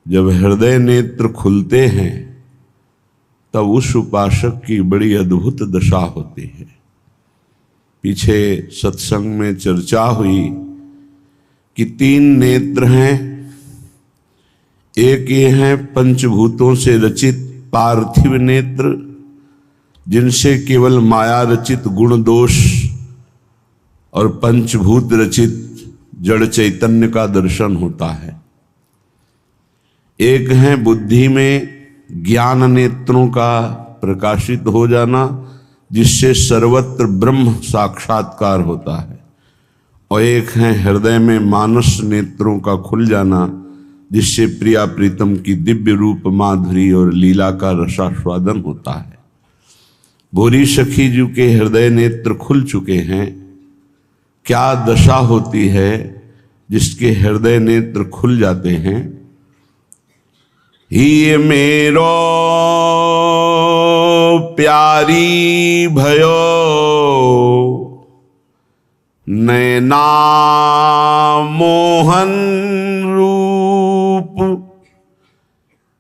जब हृदय नेत्र खुलते हैं तब उस उपासक की बड़ी अद्भुत दशा होती है। पीछे सत्संग में चर्चा हुई कि 3 नेत्र हैं। एक ये हैं पंचभूतों से रचित पार्थिव नेत्र, जिनसे केवल माया रचित गुण दोष और पंचभूत रचित जड़ चैतन्य का दर्शन होता है। एक है बुद्धि में ज्ञान नेत्रों का प्रकाशित हो जाना, जिससे सर्वत्र ब्रह्म साक्षात्कार होता है। और एक है हृदय में मानस नेत्रों का खुल जाना, जिससे प्रिया प्रीतम की दिव्य रूप माधुरी और लीला का रसास्वादन होता है। भोरी सखी जी के हृदय नेत्र खुल चुके हैं। क्या दशा होती है जिसके हृदय नेत्र खुल जाते हैं? ही मेरो प्यारी भयो नैना मोहन रूप,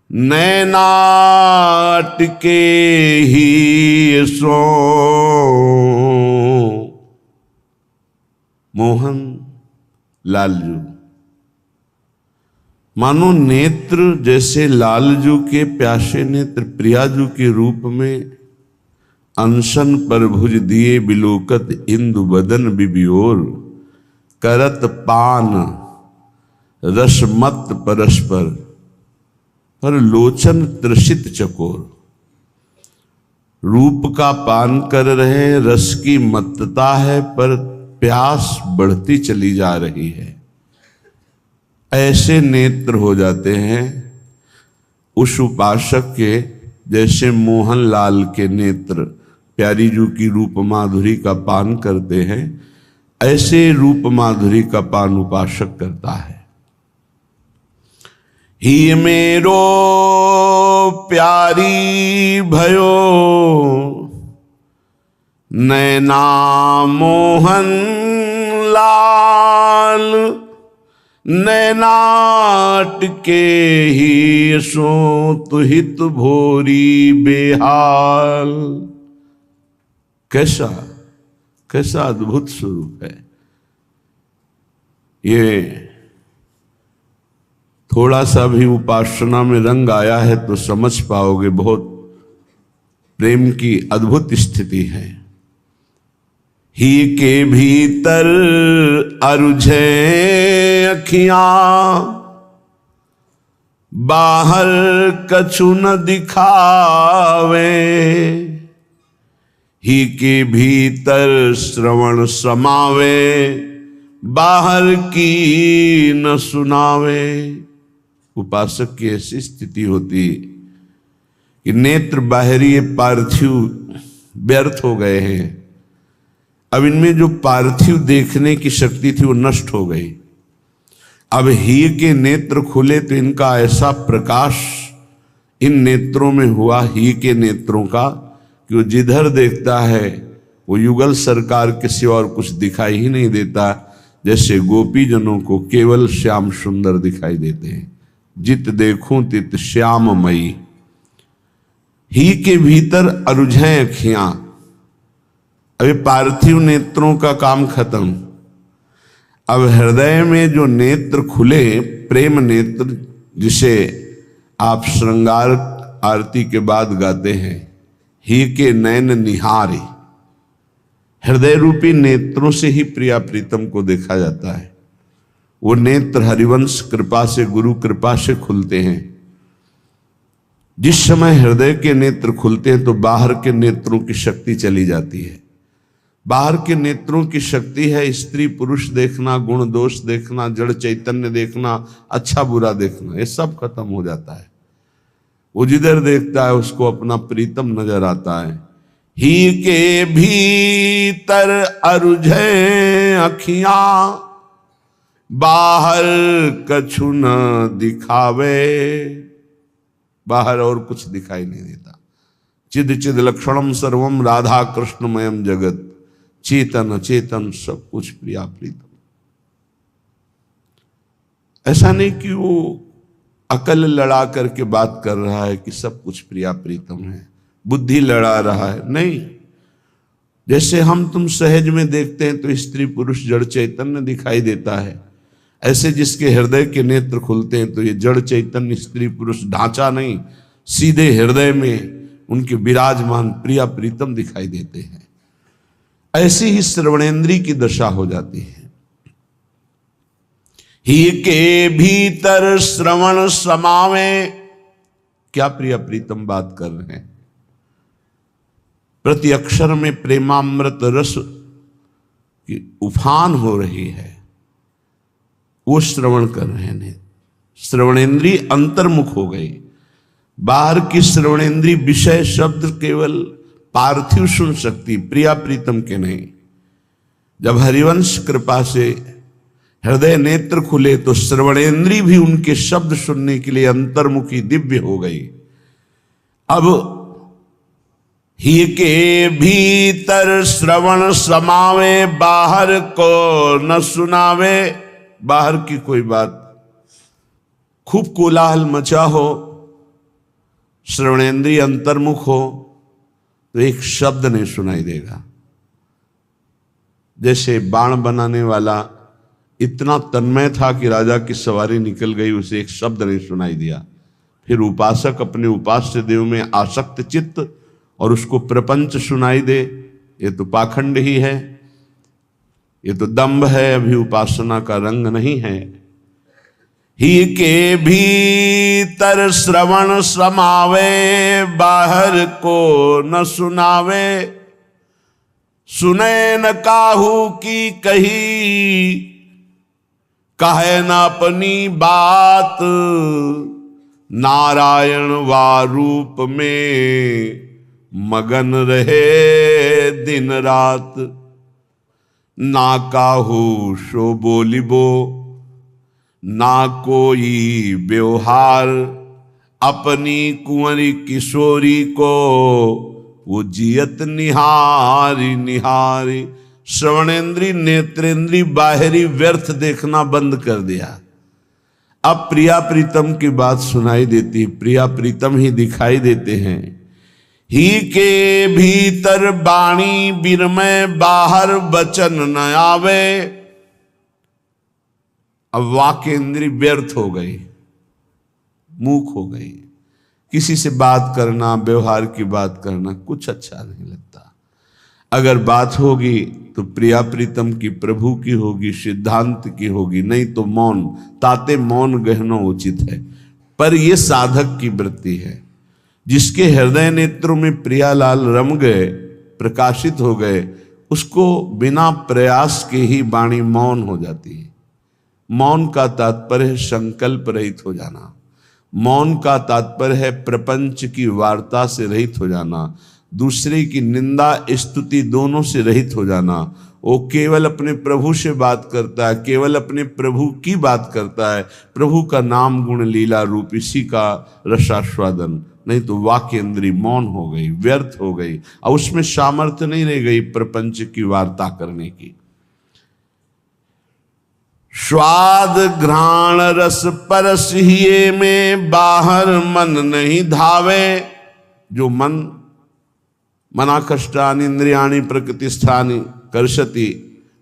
नैनाट के ही सो मोहन लालजू। मानो नेत्र जैसे लालजू के प्यासे नेत्र प्रियाजू के रूप में अनशन पर भुज दिए बिलोकत इंदु बदन बिबियोर, करत पान रसमत परस्पर पर लोचन त्रसित चकोर। रूप का पान कर रहे, रस की मत्तता है, पर प्यास बढ़ती चली जा रही है। ऐसे नेत्र हो जाते हैं उस उपासक के, जैसे मोहन लाल के नेत्र प्यारी जू की रूप माधुरी का पान करते हैं। ऐसे रूप माधुरी का पान उपासक करता है। ही मेरो प्यारी भयो नैना मोहन लाल, नैनाट के ही सो तुहित भोरी बेहाल। कैसा कैसा अद्भुत स्वरूप है ये। थोड़ा सा भी उपासना में रंग आया है तो समझ पाओगे, बहुत प्रेम की अद्भुत स्थिति है। ही के भीतर अरुझे अखियां, बाहर कछु न दिखावे। ही के भीतर श्रवण समावे, बाहर की न सुनावे। उपासक की ऐसी स्थिति होती कि नेत्र बाहरी पार्थिव व्यर्थ हो गए हैं। अब इनमें जो पार्थिव देखने की शक्ति थी वो नष्ट हो गई। अब ही के नेत्र खुले तो इनका ऐसा प्रकाश इन नेत्रों में हुआ, ही के नेत्रों का, कि वो जिधर देखता है वो युगल सरकार के सिवा और कुछ दिखाई ही नहीं देता। जैसे गोपी जनों को केवल श्याम सुंदर दिखाई देते हैं। जित देखूं तित श्याममयी। ही के भीतर अरुझें अखियां। अभी पार्थिव नेत्रों का काम खत्म। अब हृदय में जो नेत्र खुले, प्रेम नेत्र, जिसे आप श्रृंगार आरती के बाद गाते हैं, ही के नैन निहारे। हृदय रूपी नेत्रों से ही प्रिया प्रीतम को देखा जाता है। वो नेत्र हरिवंश कृपा से, गुरु कृपा से खुलते हैं। जिस समय हृदय के नेत्र खुलते हैं तो बाहर के नेत्रों की शक्ति चली जाती है। बाहर के नेत्रों की शक्ति है स्त्री पुरुष देखना, गुण दोष देखना, जड़ चैतन्य देखना, अच्छा बुरा देखना, ये सब खत्म हो जाता है। वो जिधर देखता है उसको अपना प्रीतम नजर आता है। ही के भीतर अरुझे अखियां, बाहर कछु न दिखावे। बाहर और कुछ दिखाई नहीं देता। चिद चिद लक्षणम सर्वम राधा कृष्णमयम जगत, चेतन अचेतन सब कुछ प्रिया प्रीतम। ऐसा नहीं कि वो अकल लड़ा करके बात कर रहा है कि सब कुछ प्रिया प्रीतम है, बुद्धि लड़ा रहा है। नहीं, जैसे हम तुम सहज में देखते हैं तो स्त्री पुरुष जड़ चैतन्य दिखाई देता है, ऐसे जिसके हृदय के नेत्र खुलते हैं तो ये जड़ चैतन्य स्त्री पुरुष ढांचा नहीं, सीधे हृदय में उनके विराजमान प्रिया प्रीतम दिखाई देते हैं। ऐसी ही श्रवणेन्द्रिय की दशा हो जाती है। ही के भीतर श्रवण समावे, क्या प्रिया प्रीतम बात कर रहे हैं। प्रति अक्षर में प्रेमामृत रस की उफान हो रही है, वो श्रवण कर रहे हैं। श्रवणेन्द्रिय अंतर्मुख हो गई। बाहर की श्रवणेन्द्रिय विषय शब्द केवल पार्थिव सुन सकती, प्रिया प्रीतम के नहीं। जब हरिवंश कृपा से हृदय नेत्र खुले तो श्रवणेन्द्रिय भी उनके शब्द सुनने के लिए अंतर्मुखी दिव्य हो गई। अब ही के भीतर श्रवण समावे, बाहर को न सुनावे। बाहर की कोई बात खूब कोलाहल मचा हो, श्रवणेन्द्रिय अंतर्मुख हो तो एक शब्द नहीं सुनाई देगा। जैसे बाण बनाने वाला इतना तन्मय था कि राजा की सवारी निकल गई, उसे एक शब्द नहीं सुनाई दिया। फिर उपासक अपने उपास्य देव में आसक्त चित्त और उसको प्रपंच सुनाई दे, ये तो पाखंड ही है, ये तो दंभ है, अभी उपासना का रंग नहीं है। ही के भीतर श्रवण समावे, बाहर को न सुनावे। सुने न काहू की कही, कहे न अपनी बात। नारायण वा रूप में मगन रहे दिन रात। ना काहू सो बोलिबो, ना कोई व्यवहार। अपनी कुंवरी किशोरी को वो जियत निहारी निहारी। श्रवणेन्द्रीय नेत्रेंद्रीय बाहरी व्यर्थ देखना बंद कर दिया। अब प्रिया प्रीतम की बात सुनाई देती है, प्रिया प्रीतम ही दिखाई देते हैं। ही के भीतर बाणी बिरमय, बाहर वचन न आवे। अब वाक्य इंद्रिय व्यर्थ हो गई, मूक हो गई। किसी से बात करना, व्यवहार की बात करना कुछ अच्छा नहीं लगता। अगर बात होगी तो प्रिया प्रीतम की, प्रभु की होगी, सिद्धांत की होगी, नहीं तो मौन। ताते मौन गहनो उचित है। पर यह साधक की वृत्ति है। जिसके हृदय नेत्रों में प्रियालाल रम गए, प्रकाशित हो गए, उसको बिना प्रयास के ही वाणी मौन हो जाती है। मौन का तात्पर्य है संकल्प रहित हो जाना। मौन का तात्पर्य है प्रपंच की वार्ता से रहित हो जाना, दूसरे की निंदा स्तुति दोनों से रहित हो जाना। वो केवल अपने प्रभु से बात करता है, केवल अपने प्रभु की बात करता है। प्रभु का नाम गुण लीला रूप इसी का रसास्वादन। नहीं तो वाक्य इंद्रिय मौन हो गई, व्यर्थ हो गई, और उसमें सामर्थ्य नहीं रह गई प्रपंच की वार्ता करने की। स्वाद घ्राण रस परस हिये में, बाहर मन नहीं धावे। जो मन मनाकष्टानि इंद्रियाणि प्रकृतिस्थानि कर्षति,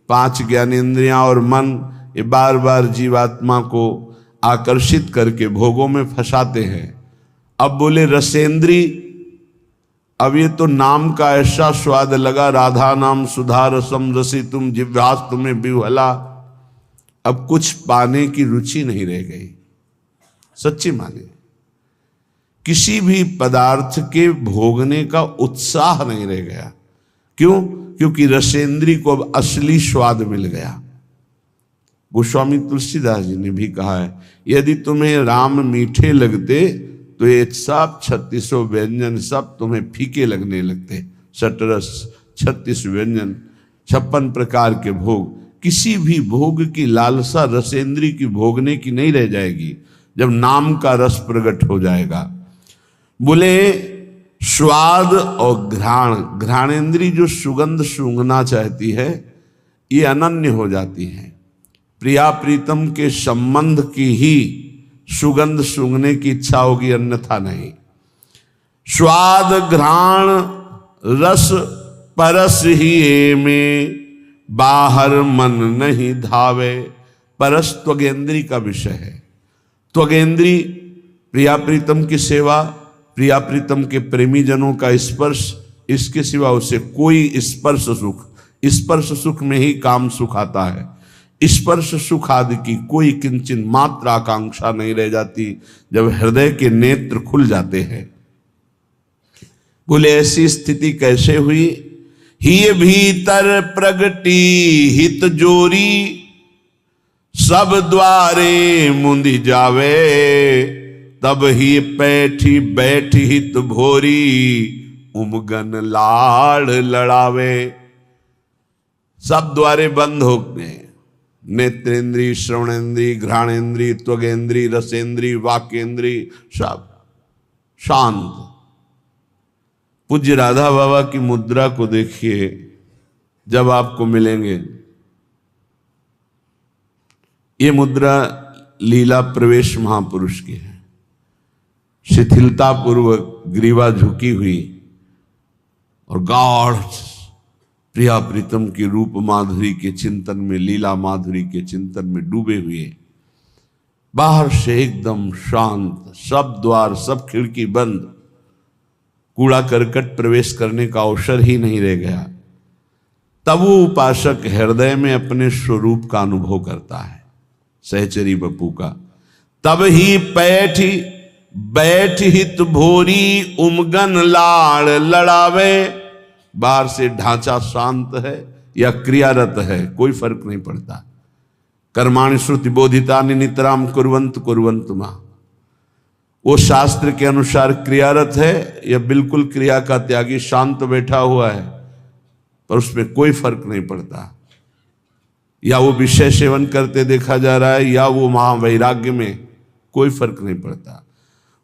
5 ज्ञानेन्द्रियां और मन ये बार बार जीवात्मा को आकर्षित करके भोगों में फंसाते हैं। अब बोले रसेंद्री, अब ये तो नाम का ऐसा स्वाद लगा, राधा नाम सुधा रसम रसी तुम जिह्वास तुम्हें बिवहला। अब कुछ पाने की रुचि नहीं रह गई। सच्ची माने, किसी भी पदार्थ के भोगने का उत्साह नहीं रह गया। क्यों? क्योंकि रसेंद्री को अब असली स्वाद मिल गया। गोस्वामी तुलसीदास जी ने भी कहा है, यदि तुम्हें राम मीठे लगते तो ये सब 36 व्यंजन सब तुम्हें फीके लगने लगते। सटरस 36 व्यंजन, 56 प्रकार के भोग। किसी भी भोग की लालसा रसेंद्री की भोगने की नहीं रह जाएगी जब नाम का रस प्रकट हो जाएगा। बोले स्वाद और घ्राण, घ्राणेन्द्री जो सुगंध सूंघना चाहती है, ये अनन्य हो जाती है। प्रिया प्रीतम के संबंध की ही सुगंध सूंघने की इच्छा होगी, अन्यथा नहीं। स्वाद घ्राण रस परस ही में, बाहर मन नहीं धावे। परस त्वगेंद्री का विषय है। त्वगेंद्री प्रिया प्रीतम की सेवा, प्रिया प्रीतम के प्रेमी जनों का स्पर्श, इसके सिवा उसे कोई स्पर्श सुख में ही काम सुख आता है। स्पर्श सुख आदि की कोई किंचन मात्र आकांक्षा नहीं रह जाती जब हृदय के नेत्र खुल जाते हैं। बोले ऐसी स्थिति कैसे हुई? ही भीतर प्रगटी हित जोरी, सब द्वारे मुंदी जावे। तब ही पैठी बैठ हित भोरी, उमगन लाड़ लड़ावे। सब द्वारे बंद हो गए, नेत्रेंद्री, श्रवणेंद्री, घ्राणेंद्री, त्वगेंद्री, रसेंद्री, वाक्येंद्री, सब शांत। पूज्य राधा बाबा की मुद्रा को देखिए, जब आपको मिलेंगे। ये मुद्रा लीला प्रवेश महापुरुष की है। शिथिलता पूर्वक ग्रीवा झुकी हुई और गाढ़ प्रिया प्रीतम की रूप माधुरी के चिंतन में, लीला माधुरी के चिंतन में डूबे हुए। बाहर से एकदम शांत, सब द्वार सब खिड़की बंद, कूड़ा करकट प्रवेश करने का अवसर ही नहीं रह गया। तब वो उपासक हृदय में अपने स्वरूप का अनुभव करता है, सहचरी बपू का। तब ही बैठ हित भोरी, उमगन लाड़ लड़ावे। बाहर से ढांचा शांत है या क्रियारत है, कोई फर्क नहीं पड़ता। कर्माणि श्रुति बोधितानि नितराम कुर्वन्तु कुर्वन्तु मां। वो शास्त्र के अनुसार क्रियारत है या बिल्कुल क्रिया का त्यागी शांत बैठा हुआ है, पर उसमें कोई फर्क नहीं पड़ता। या वो विषय सेवन करते देखा जा रहा है या वो महावैराग्य में, कोई फर्क नहीं पड़ता।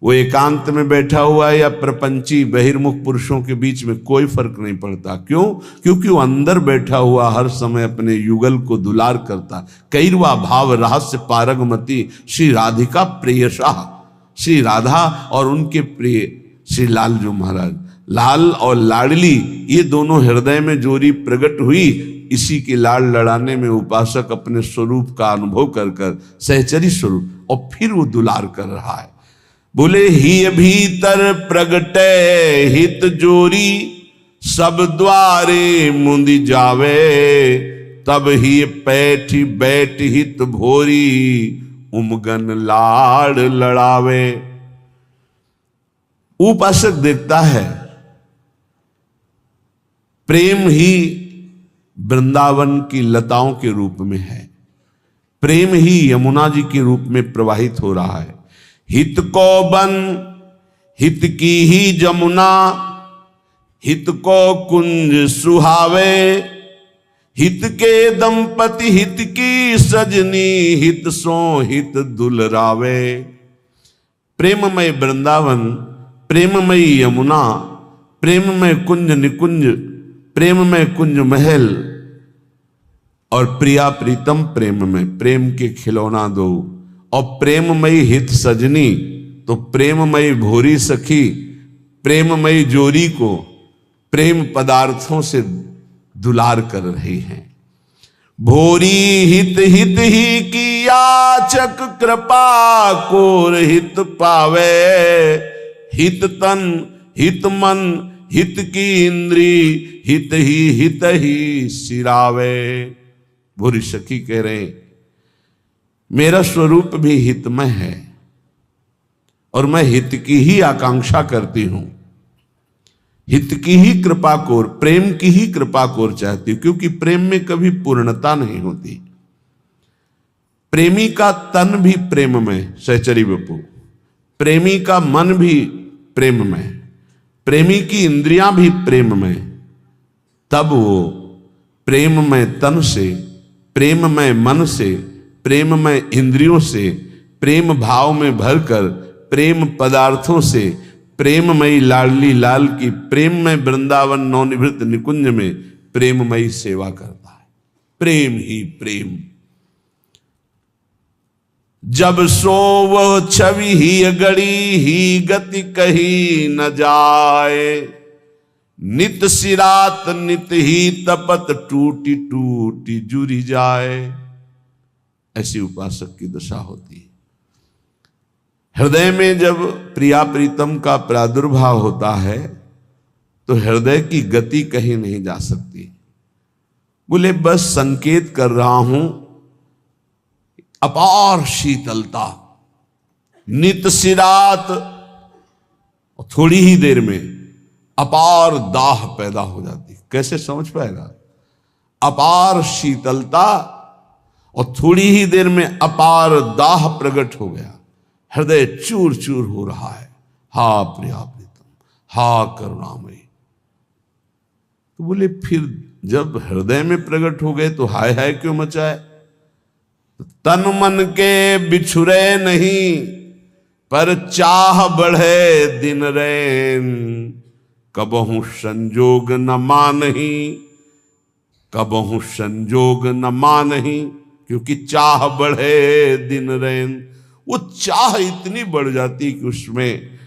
वो एकांत में बैठा हुआ है या प्रपंची बहिर्मुख पुरुषों के बीच में, कोई फर्क नहीं पड़ता। क्यों? क्योंकि वो अंदर बैठा हुआ हर समय अपने युगल को दुलार करता। कैरवा भाव रहस्य पारगमती श्री राधिका प्रियशा। श्री राधा और उनके प्रिय श्री लालजू महाराज, लाल और लाडली, ये दोनों हृदय में जोरी प्रकट हुई। इसी की लाड़ लड़ाने में उपासक अपने स्वरूप का अनुभव कर कर, सहचरी स्वरूप, और फिर वो दुलार कर रहा है। बोले ही भीतर प्रगटे हित जोरी, सब द्वारे मुंदी जावे। तब ही बैठ हित भोरी, उमगन लाड़ लड़ावे। उपासक देखता है प्रेम ही वृंदावन की लताओं के रूप में है, प्रेम ही यमुना जी के रूप में प्रवाहित हो रहा है। हित को बन हित की ही जमुना, हित को कुंज सुहावे। हित के दंपति हित की सजनी, हित सो हित दुलरावे। प्रेममय वृंदावन, प्रेममय यमुना, प्रेममय कुंज निकुंज, प्रेममय कुंज महल और प्रिया प्रीतम प्रेम में, प्रेम के खिलौना दो। और प्रेममयी हित सजनी, तो प्रेममयी भोरी सखी प्रेममयी जोरी को प्रेम पदार्थों से दुलार कर रही हैं। भोरी हित हित ही की याचक, कृपा कोर हित पावे। हित तन हित मन हित की इंद्री, हित ही सिरावे। भोरी सखी कह रहे मेरा स्वरूप भी हितमय है और मैं हित की ही आकांक्षा करती हूं, हित की ही कृपा कोर, प्रेम की ही कृपा कोर चाहती हूं, क्योंकि प्रेम में कभी पूर्णता नहीं होती। प्रेमी का तन भी प्रेममय, सहचरी बपू, प्रेमी का मन भी प्रेममय, प्रेमी की इंद्रियां भी प्रेममय। तब वो प्रेममय तन से, प्रेममय मन से, प्रेममय इंद्रियों से, प्रेम भाव में भरकर, प्रेम पदार्थों से, प्रेममयी लाडली लाल की प्रेममय वृंदावन नवनिवृत्त निकुंज में प्रेममयी सेवा करता है। प्रेम ही प्रेम। जब सो वह छवि ही गड़ी ही गति कही न जाए, नित सिरात नित ही तपत टूटी टूटी जुरी जाए। ऐसी उपासक की दशा होती है। हृदय में जब प्रिया प्रीतम का प्रादुर्भाव होता है तो हृदय की गति कहीं नहीं जा सकती। बोले बस संकेत कर रहा हूं, अपार शीतलता, नित सिरात, थोड़ी ही देर में अपार दाह पैदा हो जाती। कैसे समझ पाएगा? अपार शीतलता और थोड़ी ही देर में अपार दाह प्रकट हो गया, हृदय चूर चूर हो रहा है। हा प्रिया प्रीतम, हा करुणामयी। तो बोले फिर जब हृदय में प्रकट हो गए तो हाय हाय क्यों मचाए? तन मन के बिछुरे नहीं, पर चाह बढ़े दिन रैन, कबहू संजोग न मानही, कबहू संजोग न मानही। क्योंकि चाह बढ़े दिन रैन, वो चाह इतनी बढ़ जाती कि उसमें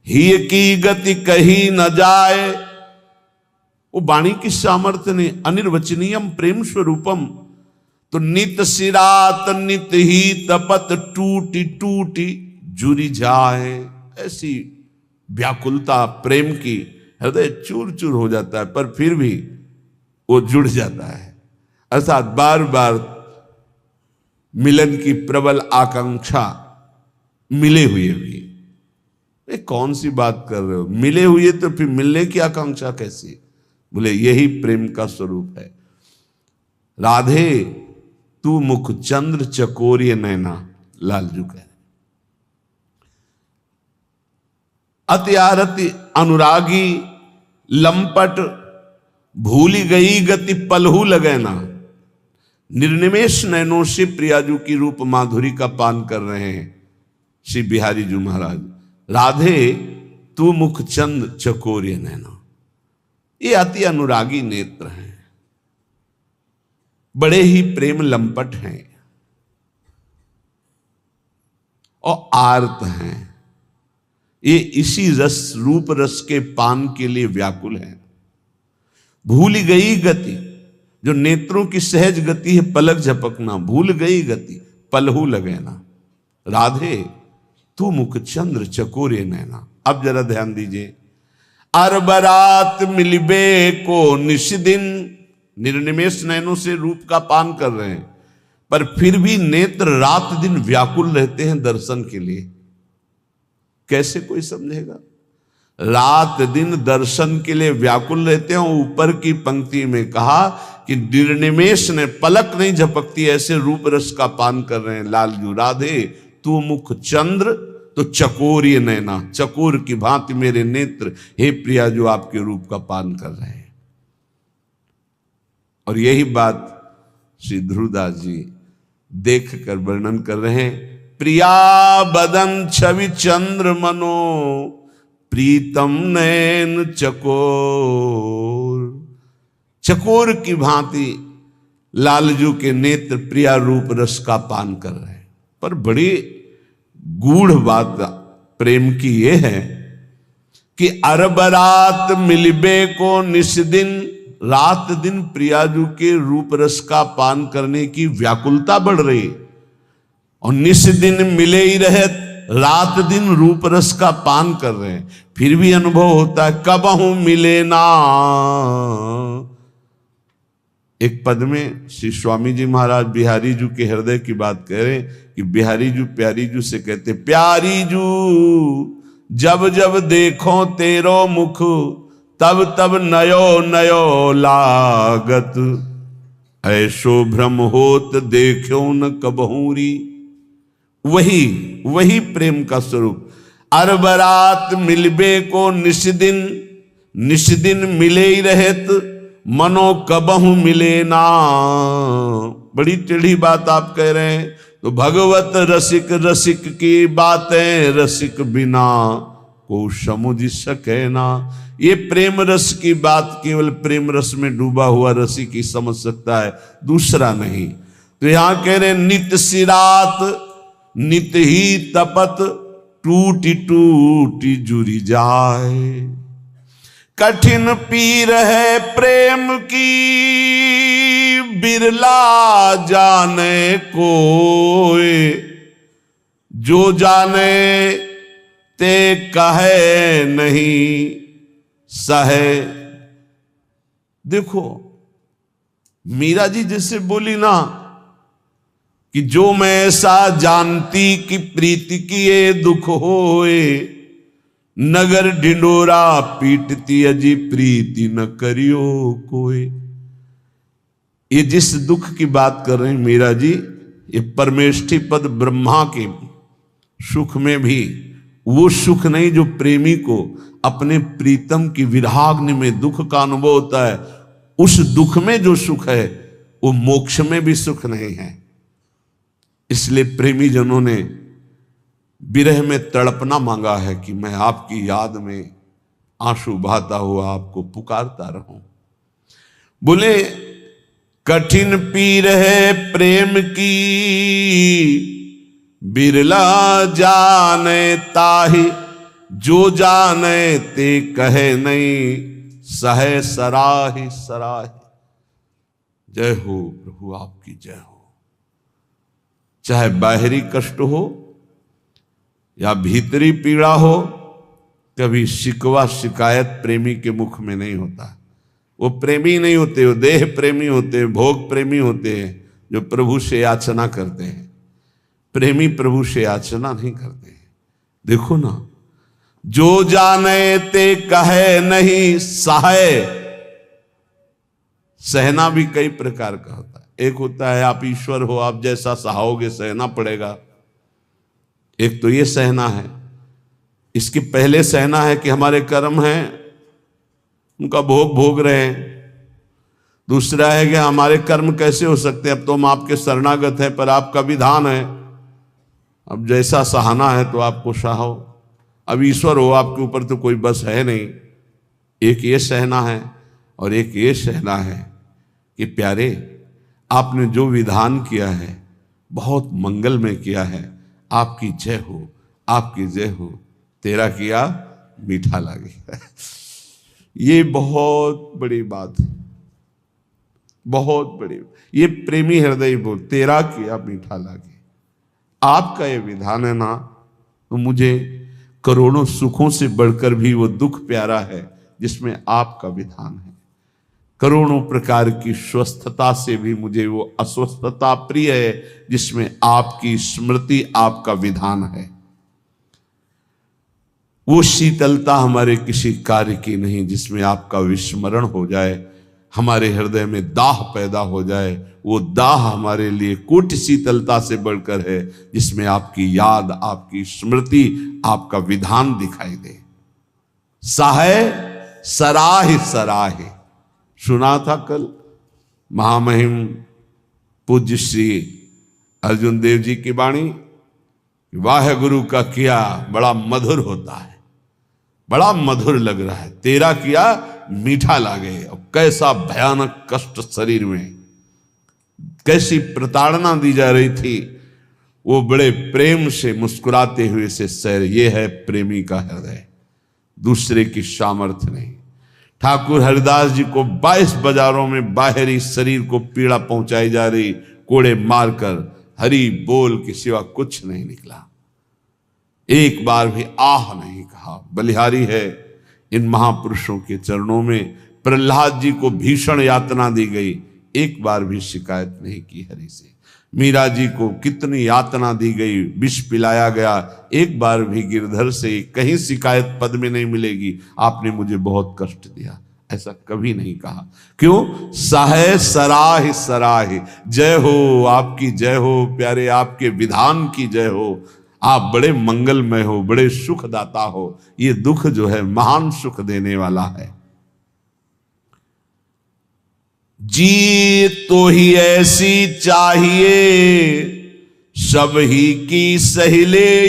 ही की गति कही न जाए। वो वाणी की सामर्थ्य ने, अनिर्वचनीयम प्रेम स्वरूपम। तो नित सिरात नित ही तपत टूटी टूटी जुरी जाए। ऐसी व्याकुलता प्रेम की, हृदय चूर चूर हो जाता है पर फिर भी वो जुड़ जाता है। अर्थात बार बार मिलन की प्रबल आकांक्षा मिले हुए भी। कौन सी बात कर रहे हो? मिले हुए तो फिर मिलने की आकांक्षा कैसी? बोले यही प्रेम का स्वरूप है। राधे तू मुख चंद्र चकोरिय नैना, लालजू कह रहे। अति आरति अनुरागी लंपट, भूली गई गति पलहू लगैना। निर्निमेष नैनों से प्रियाजू की रूप माधुरी का पान कर रहे हैं श्री बिहारी जी महाराज। राधे तू मुख चंद चकोरिय नैना, ये अति अनुरागी नेत्र हैं, बड़े ही प्रेम लंपट हैं और आर्त हैं। ये इसी रस रूप रस के पान के लिए व्याकुल हैं। भूल गई गति, जो नेत्रों की सहज गति है पलक झपकना, भूल गई गति पलहू लगैना। राधे तू मुख चंद्र चकोरे नैना। अब जरा ध्यान दीजिए, अरबरात मिलबे को निष्दिन, निर्निमेष नैनों से रूप का पान कर रहे हैं पर फिर भी नेत्र रात दिन व्याकुल रहते हैं दर्शन के लिए। कैसे कोई समझेगा? रात दिन दर्शन के लिए व्याकुल रहते हैं। ऊपर की पंक्ति में कहा कि निर्निमेष ने पलक नहीं झपकती ऐसे रूप रस का पान कर रहे हैं लालजू। राधे तू मुख चंद्र तो चकोरिय नैना, चकोर की भांति मेरे नेत्र हे प्रिया जो आपके रूप का पान कर रहे हैं। और यही बात श्री ध्रुवदास जी देख कर वर्णन कर रहे हैं। प्रिया बदन छवि चंद्र मनो, प्रीतम नैन चकोर। चकोर की भांति लालजू के नेत्र प्रिया रूप रस का पान कर रहे हैं। पर बड़ी गूढ़ बात प्रेम की ये है कि अरबरात मिलबे को निष्दिन, रात दिन प्रियाजू के रूप रस का पान करने की व्याकुलता बढ़ रही और निष्दिन मिले ही रहे, रात दिन रूप रस का पान कर रहे हैं, फिर भी अनुभव होता है कबहू मिले ना। एक पद में श्री स्वामी जी महाराज बिहारी जू के हृदय की बात कह रहे कि बिहारी जू प्यारी जू से कहते, प्यारी जू जब जब देखो तेरो मुख, तब तब नयो नयो लागत, ऐसो भ्रम होत देखो न कबहूरी। वही प्रेम का स्वरूप। अरबरात मिलबे को निष्दिन, निष्दिन मिले ही रहत, मनो कबहू मिले ना। बड़ी टेढ़ी बात आप कह रहे हैं। तो भगवत रसिक रसिक की बातें रसिक बिना को समझ सके ना। ये प्रेम रस की बात केवल प्रेम रस में डूबा हुआ रसिक ही समझ सकता है, दूसरा नहीं। तो यहां कह रहे नित सिरात नित ही तपत टूटी टूटी जुरी जाए। कठिन पीर है प्रेम की बिरला जाने कोई, जो जाने ते कहे नहीं सहे। देखो मीरा जी जैसे बोली ना कि जो मैं ऐसा जानती कि प्रीति किए दुख होए, नगर ढिंडोरा पीटती अजी प्रीति न करियो कोई। ये जिस दुख की बात कर रहे हैं मीरा जी, ये परमेष्ठी पद ब्रह्मा के सुख में भी वो सुख नहीं जो प्रेमी को अपने प्रीतम की विराग्नि में दुख का अनुभव होता है। उस दुख में जो सुख है वो मोक्ष में भी सुख नहीं है। इसलिए प्रेमी जनों ने विरह में तड़पना मांगा है कि मैं आपकी याद में आंसू बहाता हुआ आपको पुकारता रहूं। बोले कठिन पीर है प्रेम की बिरला जाने ताहि, जो जाने ते कहे नहीं सहे सराहि सराहि। जय हो प्रभु आपकी जय हो। चाहे बाहरी कष्ट हो या भीतरी पीड़ा हो, कभी शिकवा शिकायत प्रेमी के मुख में नहीं होता। वो प्रेमी नहीं होते, वो देह प्रेमी होते, भोग प्रेमी होते हैं जो प्रभु से याचना करते हैं। प्रेमी प्रभु से याचना नहीं करते हैं। देखो ना, जो जाने ते कहे नहीं सहे। सहना भी कई प्रकार का होता है। एक होता है आप ईश्वर हो, आप जैसा सहाओगे सहना पड़ेगा। एक तो ये सहना है। इसके पहले सहना है कि हमारे कर्म हैं, उनका भोग भोग रहे हैं। दूसरा है कि हमारे कर्म कैसे हो सकते हैं, अब तो हम आपके शरणागत हैं, पर आपका विधान है, अब जैसा सहाना है तो आपको सहाओ। अब ईश्वर हो, आपके ऊपर तो कोई बस है नहीं। एक ये सहना है और एक ये सहना है कि प्यारे आपने जो विधान किया है बहुत मंगल में किया है, आपकी जय हो, आपकी जय हो, तेरा किया मीठा लगे। ये बहुत बड़ी बात है, बहुत बड़ी। ये प्रेमी हृदय बोल, तेरा किया मीठा लगे। आपका ये विधान है ना, तो मुझे करोड़ों सुखों से बढ़कर भी वो दुख प्यारा है जिसमें आपका विधान है। करोड़ों प्रकार की स्वस्थता से भी मुझे वो अस्वस्थता प्रिय है जिसमें आपकी स्मृति, आपका विधान है। वो शीतलता हमारे किसी कार्य की नहीं जिसमें आपका विस्मरण हो जाए, हमारे हृदय में दाह पैदा हो जाए। वो दाह हमारे लिए कोटि शीतलता से बढ़कर है जिसमें आपकी याद, आपकी स्मृति, आपका विधान दिखाई दे। सहाय सराहि सराहि सुना था कल महामहिम पूज्य श्री अर्जुन देव जी की वाणी। वाह गुरु का किया बड़ा मधुर होता है, बड़ा मधुर लग रहा है, तेरा किया मीठा लागे। और कैसा भयानक कष्ट शरीर में, कैसी प्रताड़ना दी जा रही थी, वो बड़े प्रेम से मुस्कुराते हुए से सैर। ये है प्रेमी का हृदय, दूसरे की सामर्थ्य नहीं। ठाकुर हरिदास जी को 22 बाजारों में बाहरी शरीर को पीड़ा पहुंचाई जा रही, कोड़े मारकर हरि बोल के सिवा कुछ नहीं निकला। एक बार भी आह नहीं कहा। बलिहारी है इन महापुरुषों के चरणों में। प्रहलाद जी को भीषण यातना दी गई, एक बार भी शिकायत नहीं की हरि से। मीरा जी को कितनी यातना दी गई, विष पिलाया गया, एक बार भी गिरधर से कहीं शिकायत पद में नहीं मिलेगी आपने मुझे बहुत कष्ट दिया, ऐसा कभी नहीं कहा। क्यों? सहाय सराहि सराहि। जय हो, आपकी जय हो प्यारे, आपके विधान की जय हो। आप बड़े मंगलमय हो, बड़े सुखदाता हो। ये दुख जो है महान सुख देने वाला है। जी तो ही ऐसी चाहिए सब ही की सहिले,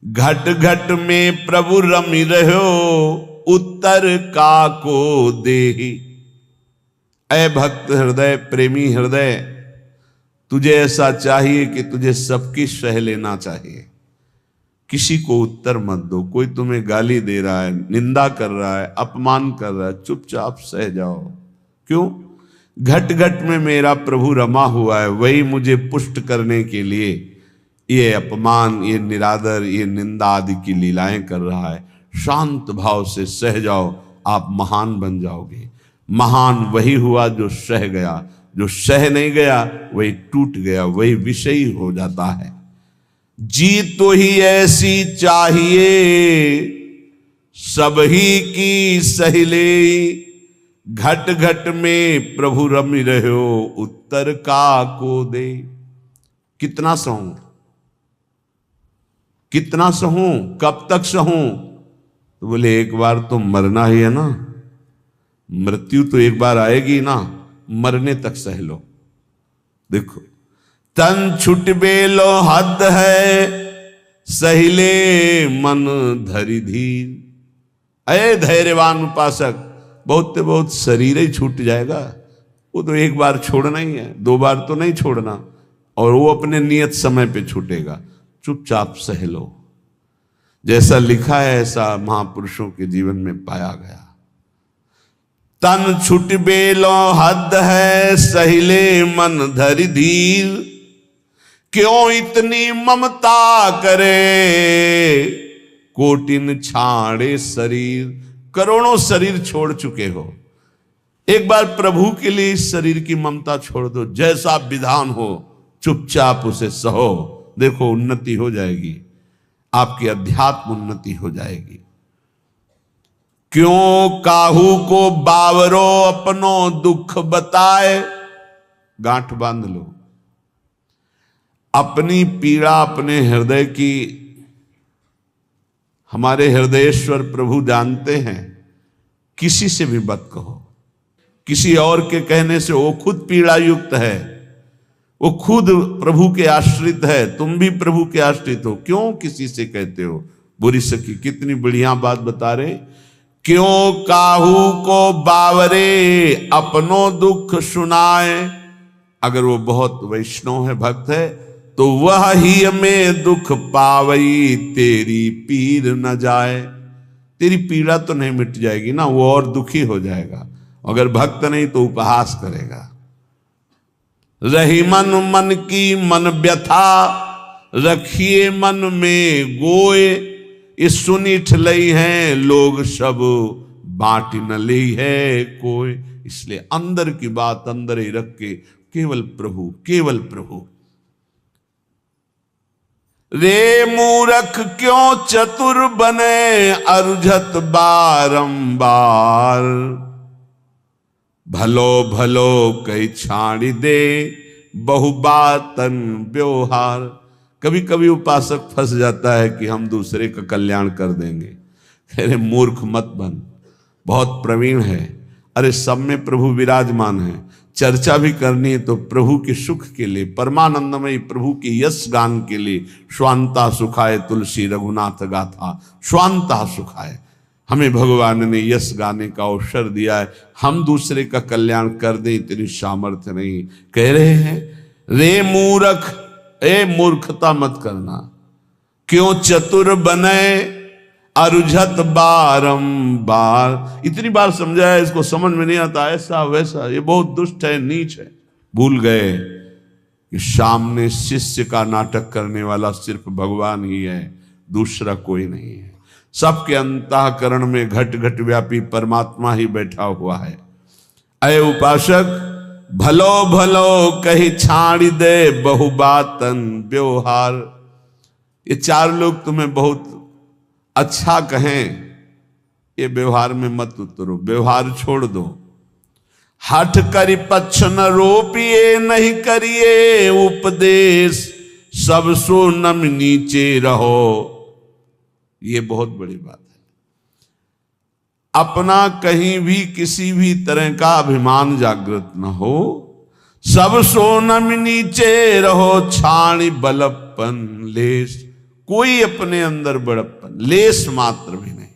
घट घट में प्रभु रमि रहो उत्तर का को देहि। ऐ भक्त हृदय, प्रेमी हृदय, तुझे ऐसा चाहिए कि तुझे सबकी सह लेना चाहिए, किसी को उत्तर मत दो। कोई तुम्हें गाली दे रहा है, निंदा कर रहा है, अपमान कर रहा है, चुपचाप सह जाओ। क्यों? घट घट में मेरा प्रभु रमा हुआ है, वही मुझे पुष्ट करने के लिए ये अपमान, ये निरादर, ये निंदा आदि की लीलाएं कर रहा है। शांत भाव से सह जाओ, आप महान बन जाओगे। महान वही हुआ जो सह गया, जो सह नहीं गया वही टूट गया, वही विषयी हो जाता है। जीत तो ही ऐसी चाहिए, सब ही की सहिले, घट घट में प्रभु रमि रहो, उत्तर का को दे। कितना सहूं, कितना सहूं, कब तक सहूं? तो बोले एक बार तो मरना ही है ना, मृत्यु तो एक बार आएगी ना, मरने तक सह लो। देखो, तन छुट बेलो हद है, सहिले मन धरि धीर। अरे धैर्यवान उपासक, बहुत से बहुत शरीर ही छूट जाएगा, वो तो एक बार छोड़ना ही है, दो बार तो नहीं छोड़ना, और वो अपने नियत समय पे छूटेगा। चुपचाप सह लो। जैसा लिखा है ऐसा महापुरुषों के जीवन में पाया गया। तन छुट बेलो हद है, सहिले मन धरि धीर, क्यों इतनी ममता करे, कोटिन छाड़े शरीर। करोड़ों शरीर छोड़ चुके हो, एक बार प्रभु के लिए इस शरीर की ममता छोड़ दो। जैसा विधान हो चुपचाप उसे सहो, देखो उन्नति हो जाएगी, आपकी अध्यात्म उन्नति हो जाएगी। क्यों काहू को बावरो, अपनो दुख बताए। गांठ बांध लो, अपनी पीड़ा अपने हृदय की हमारे हृदयेश्वर प्रभु जानते हैं। किसी से भी मत कहो, किसी और के कहने से वो खुद पीड़ा युक्त है, वो खुद प्रभु के आश्रित है, तुम भी प्रभु के आश्रित हो, क्यों किसी से कहते हो? बुरी सखी कितनी बढ़िया बात बता रहे। क्यों काहू को बावरे, अपनो दुख सुनाए। अगर वो बहुत वैष्णव है, भक्त है, तो वह ही में दुख पावई, तेरी पीर न जाए। तेरी पीड़ा तो नहीं मिट जाएगी ना, वो और दुखी हो जाएगा। अगर भक्त नहीं तो उपहास करेगा। रही मन मन की मन व्यथा, रखिए मन में गोए। ये सुनी ठलई हैं लोग सब, बांट न ली है कोई। इसलिए अंदर की बात अंदर ही रख के केवल प्रभु, केवल प्रभु। रे मूरख क्यों चतुर बने, अरुझत बारंबार। भलो भलो कई छाड़ी दे, बहुबातन व्यवहार। कभी कभी उपासक फंस जाता है कि हम दूसरे का कल्याण कर देंगे। अरे मूर्ख मत बन, बहुत प्रवीण है। अरे सब में प्रभु विराजमान है, चर्चा भी करनी है तो प्रभु के सुख के लिए, परमानंदमयी प्रभु के यश गान के लिए। स्वांता सुखाए तुलसी रघुनाथ गाथा, स्वांता सुखाए। हमें भगवान ने यश गाने का अवसर दिया है, हम दूसरे का कल्याण कर दें इतनी सामर्थ्य नहीं। कह रहे हैं रे मूर्ख, ए मूर्खता मत करना। क्यों चतुर बने, अरुझत बारंबार। इतनी बार समझाया, इसको समझ में नहीं आता, ऐसा वैसा, ये बहुत दुष्ट है, नीच है। भूल गए कि सामने शिष्य का नाटक करने वाला सिर्फ भगवान ही है, दूसरा कोई नहीं है। सबके अंतःकरण में घट घट व्यापी परमात्मा ही बैठा हुआ है। अय उपासक, भलो भलो कही छाड़ी दे, बहुबातन व्यवहार। ये चार लोग तुम्हें बहुत अच्छा कहें, ये व्यवहार में मत उतरो, व्यवहार छोड़ दो। हठ करी पक्ष न रोपिए, नहीं करिए उपदेश, सब सो नम नीचे रहो। ये बहुत बड़ी बात है। अपना कहीं भी किसी भी तरह का अभिमान जागृत न हो, सब सो नम नीचे रहो। छाणी बलपन लेस, कोई अपने अंदर बड़प्पन लेस मात्र भी नहीं।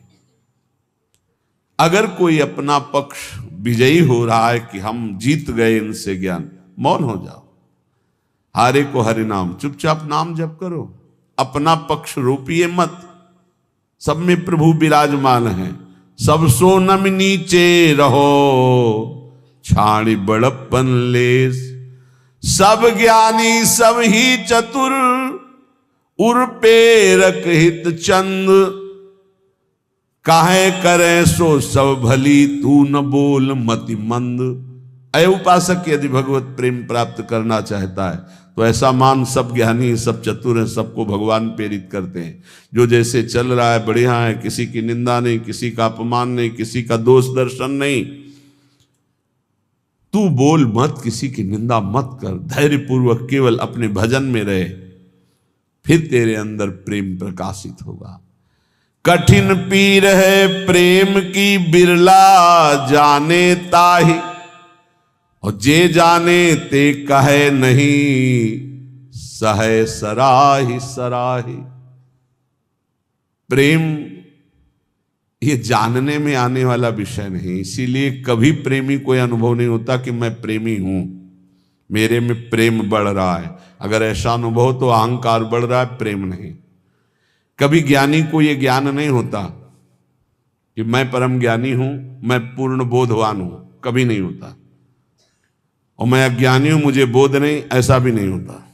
अगर कोई अपना पक्ष विजयी हो रहा है कि हम जीत गए इनसे ज्ञान, मौन हो जाओ। हारे को हरि नाम, चुपचाप नाम जप करो, अपना पक्ष रोपिए मत। सब में प्रभु विराजमान है। सब सो नम नीचे रहो, छाणी बड़प्पन लेस। सब ज्ञानी सब ही चतुर, उर पेरक हित चंद। काहे करे सो सब भली, तू न बोल मति मंद। अय उपासक यदि भगवत प्रेम प्राप्त करना चाहता है तो ऐसा मान सब ज्ञानी सब चतुर हैं, सबको भगवान प्रेरित करते हैं। जो जैसे चल रहा है बढ़िया है, किसी की निंदा नहीं, किसी का अपमान नहीं, किसी का दोष दर्शन नहीं। तू बोल मत, किसी की निंदा मत कर, धैर्य पूर्वक केवल अपने भजन में रहे, फिर तेरे अंदर प्रेम प्रकाशित होगा। कठिन पीर है प्रेम की, बिरला जाने ताहि। और जे जाने ते कहे नहीं, सहे सराही सराही। प्रेम ये जानने में आने वाला विषय नहीं, इसीलिए कभी प्रेमी कोई अनुभव नहीं होता कि मैं प्रेमी हूं, मेरे में प्रेम बढ़ रहा है। अगर ऐसा अनुभव तो अहंकार बढ़ रहा है, प्रेम नहीं। कभी ज्ञानी को यह ज्ञान नहीं होता कि मैं परम ज्ञानी हूं, मैं पूर्ण बोधवान हूं, कभी नहीं होता। और मैं अज्ञानी हूं, मुझे बोध नहीं, ऐसा भी नहीं होता।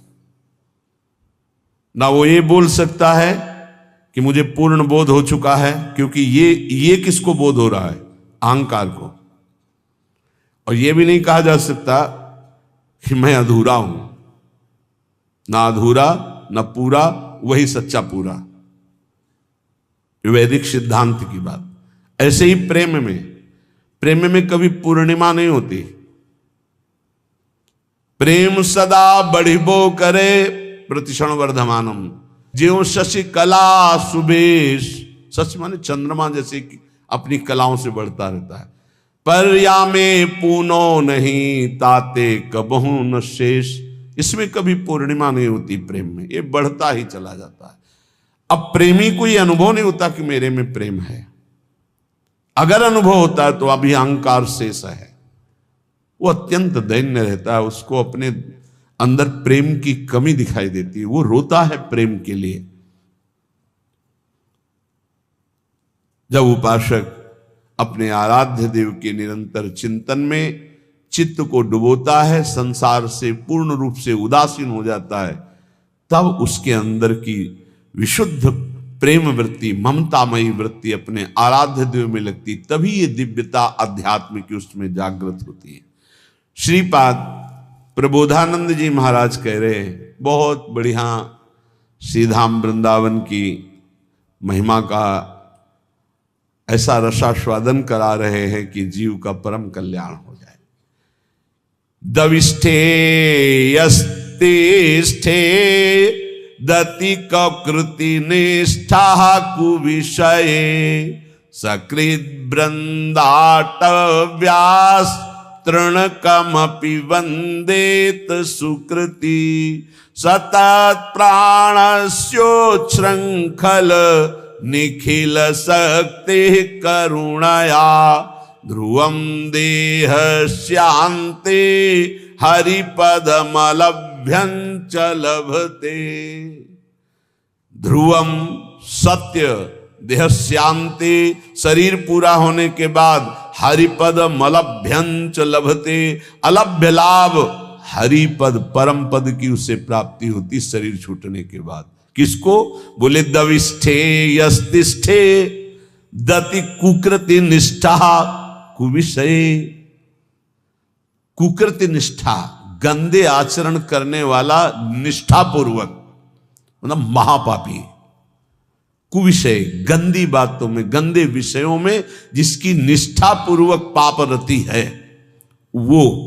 ना वो ये बोल सकता है कि मुझे पूर्ण बोध हो चुका है, क्योंकि ये किसको बोध हो रहा है? अहंकार को। और ये भी नहीं कहा जा सकता कि मैं अधूरा हूं। ना अधूरा ना पूरा, वही सच्चा पूरा। वैदिक सिद्धांत की बात। ऐसे ही प्रेम में कभी पूर्णिमा नहीं होती। प्रेम सदा बढ़िबो करे, प्रतिक्षण वर्धमानम। ज्यों शशि कला सुबेश, शशि माने चंद्रमा जैसे अपनी कलाओं से बढ़ता रहता है। पर या में पूनो नहीं, ताते कबहू न शेष। इसमें कभी पूर्णिमा नहीं होती प्रेम में, ये बढ़ता ही चला जाता है। अब प्रेमी को यह अनुभव नहीं होता कि मेरे में प्रेम है। अगर अनुभव होता है तो अभी अहंकार शेष है, वो अत्यंत दैन्य रहता है, उसको अपने अंदर प्रेम की कमी दिखाई देती है, वो रोता है प्रेम के लिए। जब उपासक अपने आराध्य देव के निरंतर चिंतन में चित्त को डुबोता है, संसार से पूर्ण रूप से उदासीन हो जाता है, तब उसके अंदर की विशुद्ध प्रेम वृत्ति, ममतामयी वृत्ति अपने आराध्य देव में लगती, तभी ये दिव्यता आध्यात्म की उसमें जागृत होती है। श्रीपाद प्रबोधानंद जी महाराज कह रहे हैं, बहुत बढ़िया श्रीधाम वृंदावन की महिमा का ऐसा रसास्वादन करा रहे हैं कि जीव का परम कल्याण हो जाए। दविष्ठे यस्तिष्ठे दति कृति निष्ठा कुविषये, सकृत वृंदाटव्यास तृणकमपि वंदेत सुकृति। सतत प्राणस्योच्छृंखल निखिल शक्ति करुणया, ध्रुवं देह शांति हरिपदमलभ्यं च लभते। ध्रुवम सत्य, देह शांति, शरीर पूरा होने के बाद हरिपद मलभ्यं च लभते। अलभ्य लाभ हरिपद परम पद की उससे प्राप्ति होती शरीर छूटने के बाद। किसको? बोले दविष्ठे यस्तिष्ठे दति कुकृति निष्ठा कुविषय। कुकृति निष्ठा, गंदे आचरण करने वाला निष्ठा पूर्वक, मतलब महापापी। कुविषय, गंदी बातों में, गंदे विषयों में जिसकी निष्ठा पूर्वक पाप रति है, वो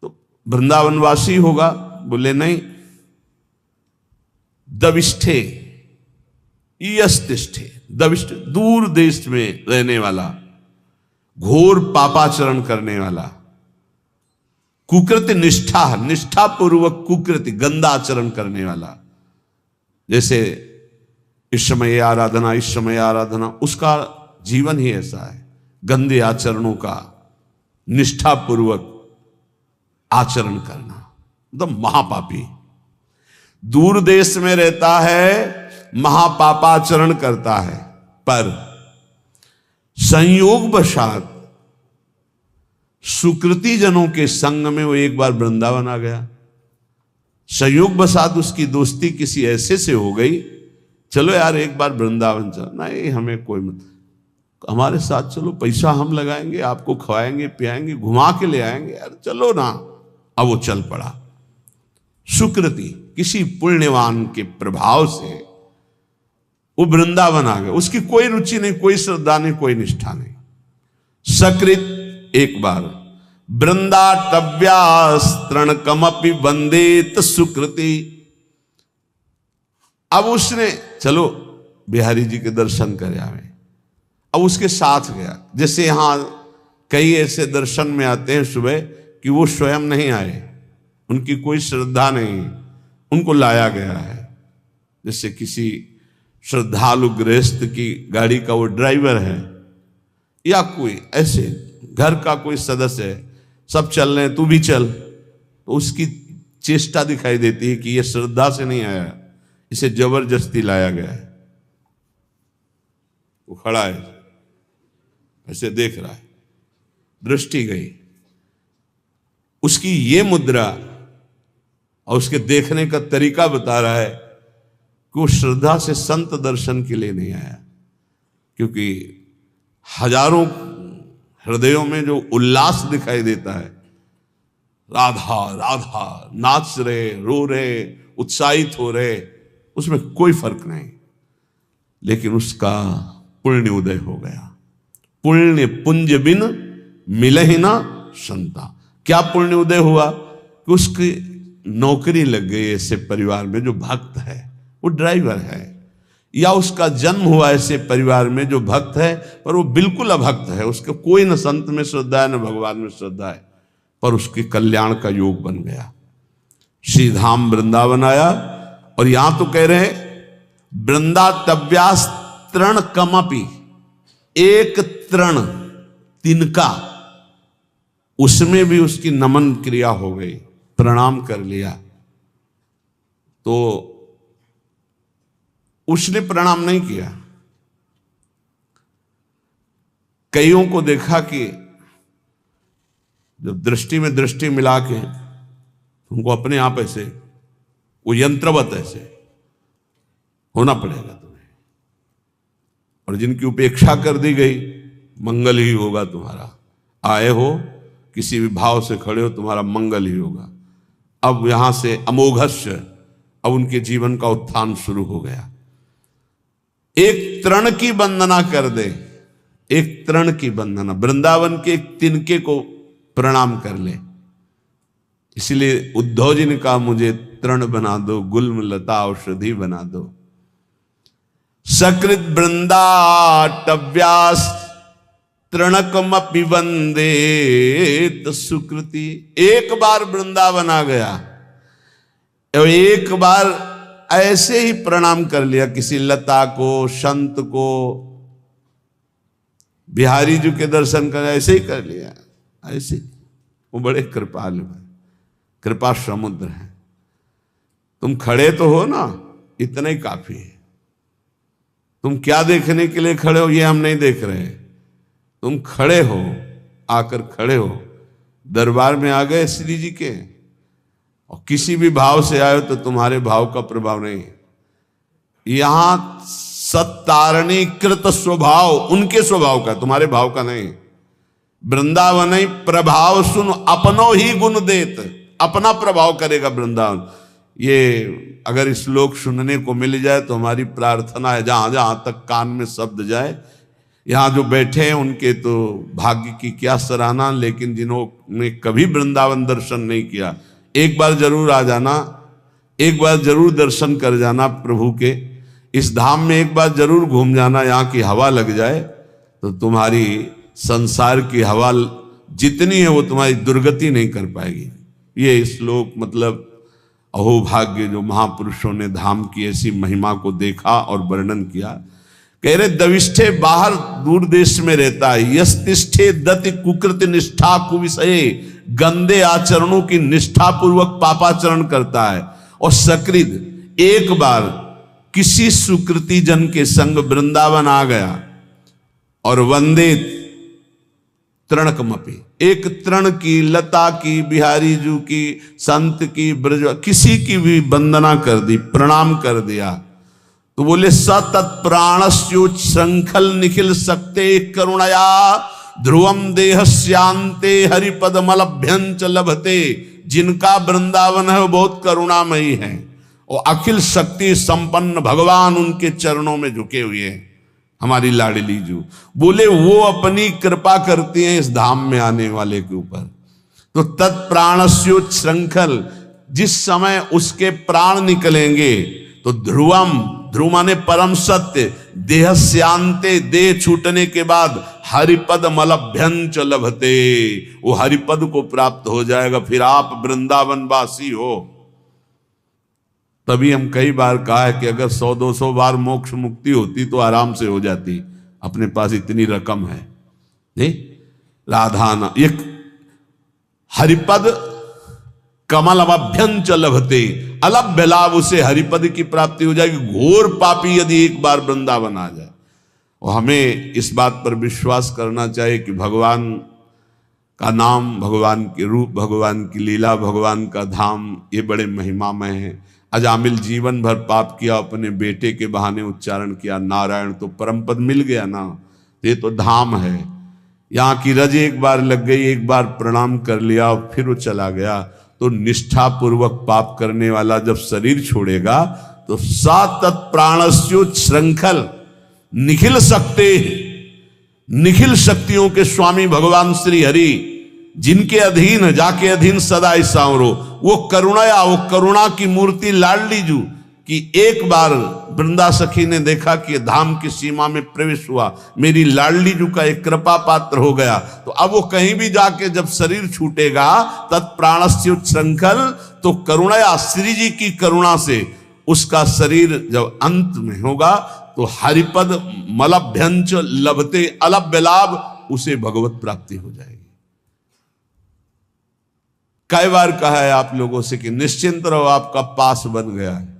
तो वृंदावनवासी होगा? बोले नहीं। दविष्ठे यस्तिष्ठे, दविष्ठ दूर देश में रहने वाला, घोर पापाचरण करने वाला। कुकृति निष्ठा, निष्ठा पूर्वक कुकृति, गंदा आचरण करने वाला। जैसे इस समय आराधना, इस समय आराधना, उसका जीवन ही ऐसा है, गंदे आचरणों का निष्ठा पूर्वक आचरण करना। मतलब महापापी, दूर देश में रहता है, महापापाचरण करता है, पर संयोगवशात सुकृति जनों के संग में वो एक बार वृंदावन आ गया। संयोगवशात उसकी दोस्ती किसी ऐसे से हो गई, चलो यार एक बार वृंदावन चलो, नहीं हमें कोई मत, हमारे साथ चलो, पैसा हम लगाएंगे, आपको खवाएंगे पियाएंगे, घुमा के ले आएंगे, यार चलो ना। अब वो चल पड़ा। सुकृति किसी पुण्यवान के प्रभाव से वो वृंदावन आ गया। उसकी कोई रुचि नहीं, कोई श्रद्धा नहीं, कोई निष्ठा नहीं। सकृत एक बार वृंदाटव्यास्त्रणकमपि वंदेत सुकृति। अब उसने चलो बिहारी जी के दर्शन करे आवे, अब उसके साथ गया। जैसे यहां कई ऐसे दर्शन में आते हैं सुबह कि वो स्वयं नहीं आए, उनकी कोई श्रद्धा नहीं, उनको लाया गया है। जैसे किसी श्रद्धालु गृहस्थ की गाड़ी का वो ड्राइवर है, या कोई ऐसे घर का कोई सदस्य है, सब चल रहे हैं तू भी चल, तो उसकी चेष्टा दिखाई देती है कि ये श्रद्धा से नहीं आया, इसे जबरदस्ती लाया गया है। वो खड़ा है, ऐसे देख रहा है, दृष्टि गई, उसकी ये मुद्रा और उसके देखने का तरीका बता रहा है कि वो श्रद्धा से संत दर्शन के लिए नहीं आया। क्योंकि हजारों हृदयों में जो उल्लास दिखाई देता है, राधा राधा नाच रहे, रो रहे, उत्साहित हो रहे, उसमें कोई फर्क नहीं। लेकिन उसका पुण्य उदय हो गया। पुण्य पुंज बिन मिले ही ना संता। क्या पुण्य उदय हुआ कि उसकी नौकरी लग गई ऐसे परिवार में जो भक्त है, वो ड्राइवर है, या उसका जन्म हुआ ऐसे परिवार में जो भक्त है पर वो बिल्कुल अभक्त है, उसके कोई न संत में श्रद्धा है न भगवान में श्रद्धा है, पर उसके कल्याण का योग बन गया। श्री धाम वृंदावन आया, और यहां तो कह रहे हैं वृंदाटव्यास तृण कमपि, एक तृण तिनका, उसमें भी उसकी नमन क्रिया हो गई, प्रणाम कर लिया। तो उसने प्रणाम नहीं किया। कईयों को देखा कि जब दृष्टि में दृष्टि मिला के तुमको अपने आप ऐसे वो यंत्रवत ऐसे होना पड़ेगा तुम्हें, और जिनकी उपेक्षा कर दी गई, मंगल ही होगा तुम्हारा। आए हो किसी भी भाव से खड़े हो, तुम्हारा मंगल ही होगा। अब यहां से अमोघस्य, अब उनके जीवन का उत्थान शुरू हो गया। एक तृण की वंदना कर दे, एक तृण की वंदना, वृंदावन के एक तिनके को प्रणाम कर ले। इसलिए उद्धव जी ने कहा मुझे तृण बना दो, गुल्म लता औषधि बना दो। सकृत वृंदाटव्यास तृणकमपि वंदेत सुकृति। एक बार वृंदावन आ गया और एक बार ऐसे ही प्रणाम कर लिया किसी लता को, संत को, बिहारी जी के दर्शन कर ऐसे ही कर लिया, ऐसे। वो बड़े कृपालु है, कृपा समुद्र है। तुम खड़े तो हो ना, इतना ही काफी है। तुम क्या देखने के लिए खड़े हो ये हम नहीं देख रहे। तुम खड़े हो, आकर खड़े हो, दरबार में आ गए श्री जी के, और किसी भी भाव से आए तो तुम्हारे भाव का प्रभाव नहीं है। यहां सत्तारणीकृत स्वभाव उनके स्वभाव का, तुम्हारे भाव का नहीं। वृंदावन ही प्रभाव सुन अपनो ही गुण देत, अपना प्रभाव करेगा वृंदावन। ये अगर श्लोक सुनने को मिल जाए तो हमारी प्रार्थना है, जहां जहां तक कान में शब्द जाए। यहाँ जो बैठे हैं उनके तो भाग्य की क्या सराहना, लेकिन जिन्होंने कभी वृंदावन दर्शन नहीं किया, एक बार जरूर आ जाना, एक बार जरूर दर्शन कर जाना प्रभु के। इस धाम में एक बार जरूर घूम जाना, यहाँ की हवा लग जाए तो तुम्हारी संसार की हवा जितनी है वो तुम्हारी दुर्गति नहीं कर पाएगी। ये श्लोक मतलब अहोभाग्य जो महापुरुषों ने धाम की ऐसी महिमा को देखा और वर्णन किया। कह रहे दविष्ठे बाहर दूर देश में रहता है, यस्तिष्ठे दति कुकृत निष्ठा कुविषये गंदे आचरणों की निष्ठापूर्वक पापाचरण करता है और सकृत एक बार किसी सुकृति जन के संग वृंदावन आ गया और वंदे तृणकमपि, एक तृण की, लता की, बिहारी जू की, संत की, ब्रज किसी की भी वंदना कर दी, प्रणाम कर दिया, तो बोले सतत प्राणस्योच्छृंखल निखिल सकते करुणया ध्रुवम देहस्यांते हरिपदमलभ्यंच लभते। जिनका वृंदावन है वो बहुत करुणामयी है और अखिल शक्ति संपन्न भगवान उनके चरणों में झुके हुए हैं। हमारी लाडली जू बोले वो अपनी कृपा करती हैं इस धाम में आने वाले के ऊपर। तो तत्प्राणस्योच्छृंखल, जिस समय उसके प्राण निकलेंगे तो ध्रुवम, ध्रुव माने परम सत्य, देहस्यांते, देह छूटने के बाद हरिपद मलभ्यंच लभते, वो हरिपद को प्राप्त हो जाएगा, फिर आप वृंदावन वासी हो। तभी हम कई बार कहा है कि अगर 100-200 बार मोक्ष मुक्ति होती तो आराम से हो जाती, अपने पास इतनी रकम है। नहीं, राधाना एक हरिपद कमल अभ्यंच लभते, अलभ्य लाभ, उसे हरिपद की प्राप्ति हो जाएगी। घोर पापी यदि एक बार वृंदावन आ जाए, और हमें इस बात पर विश्वास करना चाहिए कि भगवान का नाम, भगवान के रूप, भगवान की लीला, भगवान का धाम, ये बड़े महिमामय है। अजामिल जीवन भर पाप किया, अपने बेटे के बहाने उच्चारण किया नारायण, तो परम पद मिल गया ना। ये तो धाम है, यहाँ की रज एक बार लग गई, एक बार प्रणाम कर लिया और फिर वो चला गया। तो निष्ठापूर्वक पाप करने वाला जब शरीर छोड़ेगा तो सातत प्राणस्योच्छृंखल निखिल सकते, निखिल शक्तियों के स्वामी भगवान श्री हरि, जिनके अधीन जाके अधीन सदा सांवरो, वो करुणया, वो करुणा की मूर्ति लाडली जू कि एक बार वृंदा सखी ने देखा कि धाम की सीमा में प्रवेश हुआ, मेरी लाडली जू का एक कृपा पात्र हो गया, तो अब वो कहीं भी जाके जब शरीर छूटेगा तत्प्राणस्योच्छृंखल, तो करुणया, श्री जी की करुणा से उसका शरीर जब अंत में होगा तो हरिपद मलभ्यंच लभते, अलभ्य लाभ, उसे भगवत प्राप्ति हो जाएगी। कई बार कहा है आप लोगों से कि निश्चिंत रहो, आपका पास बन गया है,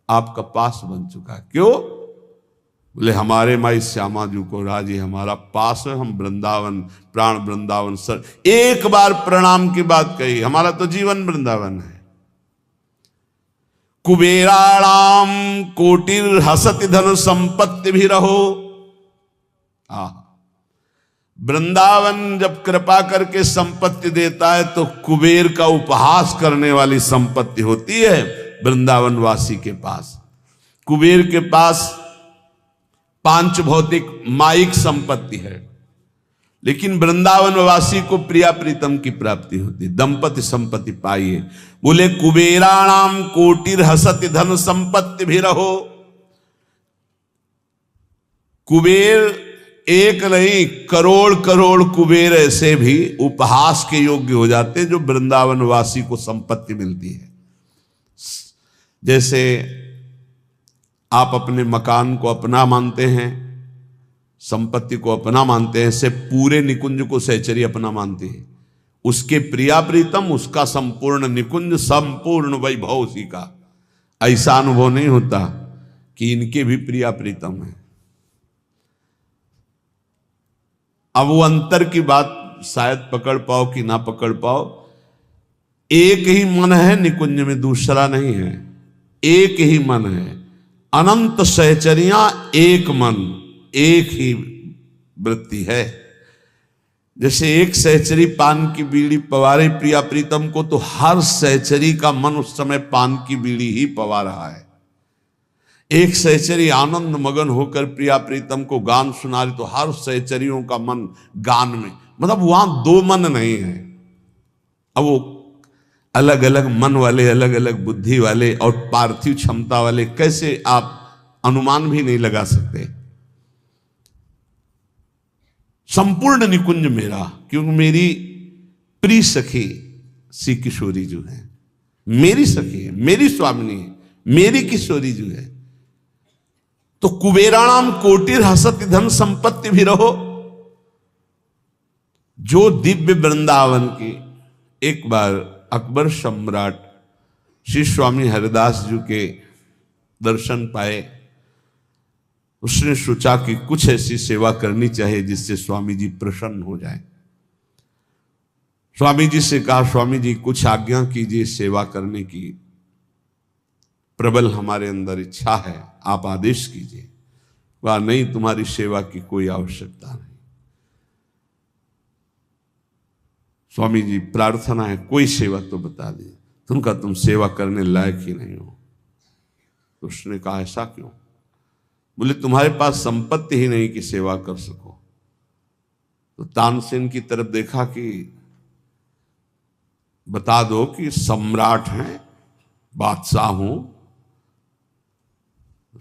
आपका पास बन चुका है। क्यों? बोले हमारे माई श्यामा जी को राजी, हमारा पास है, हम वृंदावन, प्राण वृंदावन सर, एक बार प्रणाम की बात कही, हमारा तो जीवन वृंदावन है। कुबेराणाम कोटिर हसति धन संपत्ति भी रहो। वृंदावन जब कृपा करके संपत्ति देता है तो कुबेर का उपहास करने वाली संपत्ति होती है वृंदावन वासी के पास। कुबेर के पास पांच भौतिक माइक संपत्ति है, लेकिन वृंदावन वासी को प्रिया प्रीतम की प्राप्ति होती, दंपति संपत्ति पाइए। बोले कुबेराणाम कोटिर हसति धन संपत्ति भी रहो। कुबेर एक नहीं, करोड़ करोड़ कुबेर ऐसे भी उपहास के योग्य हो जाते जो वृंदावन वासी को संपत्ति मिलती है। जैसे आप अपने मकान को अपना मानते हैं, संपत्ति को अपना मानते हैं, ऐसे पूरे निकुंज को सहचरी अपना मानती है। उसके प्रिया प्रीतम, उसका संपूर्ण निकुंज, संपूर्ण वैभव उसी का। ऐसा अनुभव नहीं होता कि इनके भी प्रिया प्रीतम है। अब वो अंतर की बात शायद पकड़ पाओ कि ना पकड़ पाओ। एक ही मन है निकुंज में, दूसरा नहीं है, एक ही मन है। अनंत सहचरियां एक मन, एक ही वृत्ति है। जैसे एक सहचरी पान की बीड़ी पवारे प्रिया प्रीतम को, तो हर सहचरी का मन उस समय पान की बीड़ी ही पवा रहा है। एक सहचरी आनंद मगन होकर प्रिया प्रीतम को गान सुना रही, तो हर सहचरियों का मन गान में, मतलब वहां दो मन नहीं है। अब वो अलग अलग मन वाले, अलग अलग बुद्धि वाले और पार्थिव क्षमता वाले, कैसे आप अनुमान भी नहीं लगा सकते। संपूर्ण निकुंज मेरा, क्योंकि मेरी प्रिय सखी श्री किशोरी जो है, मेरी सखी है, मेरी स्वामिनी है, मेरी किशोरी जो है। तो कुबेराणाम कोटिर हसति धन संपत्ति भी रहो। जो दिव्य वृंदावन की एक बार अकबर सम्राट श्री स्वामी हरिदास जी के दर्शन पाए। उसने सोचा कि कुछ ऐसी सेवा करनी चाहिए जिससे स्वामी जी प्रसन्न हो जाए। स्वामी जी से कहा, स्वामी जी कुछ आज्ञा कीजिए, सेवा करने की प्रबल हमारे अंदर इच्छा है, आप आदेश कीजिए। वह नहीं, तुम्हारी सेवा की कोई आवश्यकता नहीं। स्वामी जी प्रार्थना है, कोई सेवा तो बता दी, तुम सेवा करने लायक ही नहीं हो। तो उसने कहा, ऐसा क्यों? बोले, तुम्हारे पास संपत्ति ही नहीं कि सेवा कर सको। तो तानसेन की तरफ देखा कि बता दो कि सम्राट हैं, बादशाह हूं।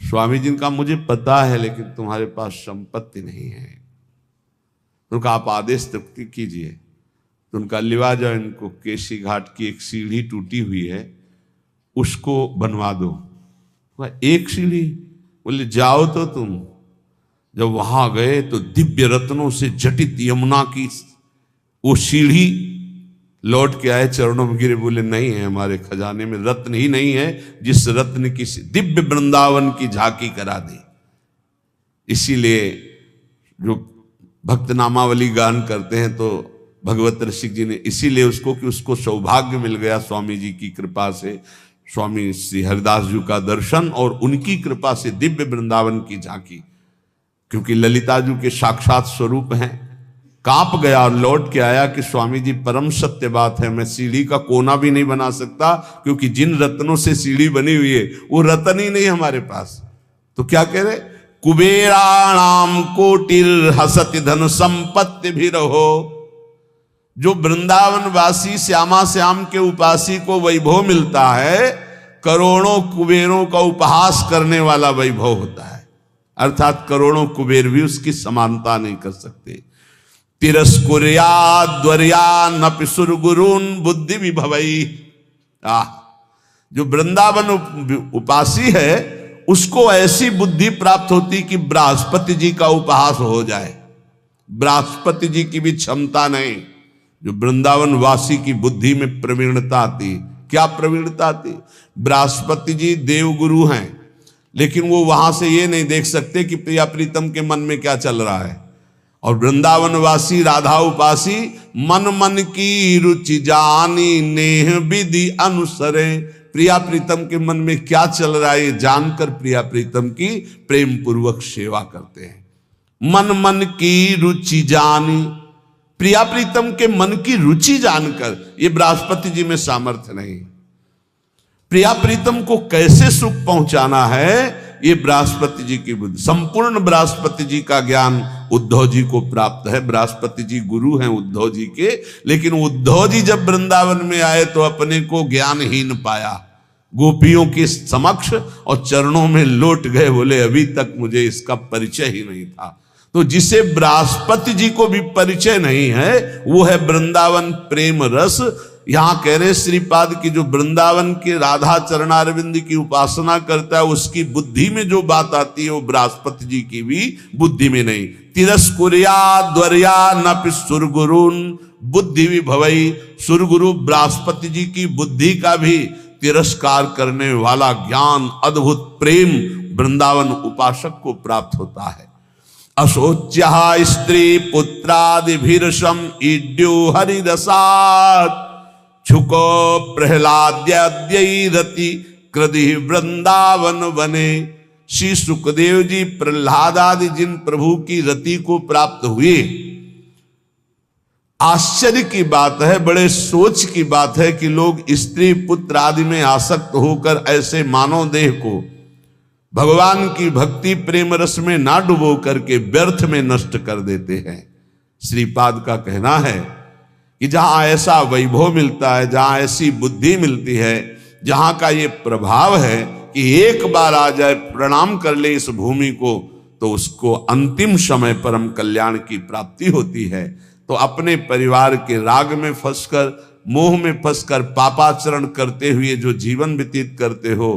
स्वामी जी का मुझे पता है, लेकिन तुम्हारे पास संपत्ति नहीं है। उनका आप आदेश तक कीजिए। तो उनका लिवा जाओ, इनको केसी घाट की एक सीढ़ी टूटी हुई है, उसको बनवा दो। एक सीढ़ी? बोले, जाओ तो तुम। जब वहां गए तो दिव्य रत्नों से जटित यमुना की वो सीढ़ी लौट के आए, चरणों में गिरे, बोले नहीं है, हमारे खजाने में रत्न ही नहीं है जिस रत्न की दिव्य वृंदावन की झांकी करा दे। इसीलिए जो भक्त नामावली गान करते हैं तो भगवत रसिक जी ने इसीलिए उसको सौभाग्य मिल गया स्वामी जी की कृपा से, स्वामी श्री हरिदास जी का दर्शन और उनकी कृपा से दिव्य वृंदावन की झांकी। क्योंकि ललिता जी के साक्षात स्वरूप हैं। कांप गया और लौट के आया कि स्वामी जी परम सत्य बात है, मैं सीढ़ी का कोना भी नहीं बना सकता, क्योंकि जिन रत्नों से सीढ़ी बनी हुई है वो रत्न ही नहीं हमारे पास। तो क्या कह रहे, कुबेराणाम कोटिर हसति धन संपत्ति भी रहो। जो वृंदावन वासी श्यामा श्याम के उपासी को वैभव मिलता है, करोड़ों कुबेरों का उपहास करने वाला वैभव होता है। अर्थात करोड़ों कुबेर भी उसकी समानता नहीं कर सकते। तिरस्कुर्या द्वर्या नपि सुरगुरुन बुद्धि विभवई। जो वृंदावन उपासी है उसको ऐसी बुद्धि प्राप्त होती कि बृहस्पति जी का उपहास हो जाए। बृहस्पति जी की भी क्षमता नहीं। जो वृंदावन वासी की बुद्धि में प्रवीणता आती। क्या प्रवीणता आती? बृहस्पति जी देवगुरु हैं, लेकिन वो वहां से ये नहीं देख सकते कि प्रिया प्रीतम के मन में क्या चल रहा है। और वृंदावन वासी राधा उपासी मन मन की रुचि जानी नेह विधि अनुसरे। प्रिया प्रीतम के मन में क्या चल रहा है ये जानकर प्रिया प्रीतम की प्रेम पूर्वक सेवा करते हैं। मन मन की रुचि जानी, प्रिया प्रीतम के मन की रुचि जानकर। ये बृहस्पति जी में सामर्थ्य नहीं। प्रिया प्रीतम को कैसे सुख पहुंचाना है ये बृहस्पति जी की बुद्धि। संपूर्ण बृहस्पति जी का ज्ञान उद्धव जी को प्राप्त है। बृहस्पति जी गुरु हैं उद्धव जी के, लेकिन उद्धव जी जब वृंदावन में आए तो अपने को ज्ञानहीन पाया। गोपियों के समक्ष और चरणों में लौट गए, बोले अभी तक मुझे इसका परिचय ही नहीं था। तो जिसे बृहस्पति जी को भी परिचय नहीं है वो है वृंदावन प्रेम रस। यहां कह रहे श्रीपाद की जो वृंदावन के राधा चरणारविंद की उपासना करता है उसकी बुद्धि में जो बात आती है वो बृहस्पति जी की भी बुद्धि में नहीं। तिरस्कुर्या द्वर्या नपि सुरगुरुन बुद्धि विभवई। सुरगुरु बृहस्पति जी की बुद्धि का भी तिरस्कार करने वाला ज्ञान अद्भुत प्रेम वृंदावन उपासक को प्राप्त होता है। अशोच्या स्त्री पुत्रादिभिर्षम ईड्यो हरिरसात् छुको प्रहलाद्यरति कृधि वृंदावन बने। श्री सुखदेव जी प्रहलाद आदि जिन प्रभु की रति को प्राप्त हुए, आश्चर्य की बात है, बड़े सोच की बात है कि लोग स्त्री पुत्र आदि में आसक्त होकर ऐसे मानव देह को भगवान की भक्ति प्रेम रस में ना डुबो करके व्यर्थ में नष्ट कर देते हैं। श्रीपाद का कहना है कि जहां ऐसा वैभव मिलता है, जहां ऐसी बुद्धि मिलती है, जहां का ये प्रभाव है कि एक बार आ जाए प्रणाम कर ले इस भूमि को तो उसको अंतिम समय परम कल्याण की प्राप्ति होती है। तो अपने परिवार के राग में फंसकर, मोह में फंसकर पापाचरण करते हुए जो जीवन व्यतीत करते हो,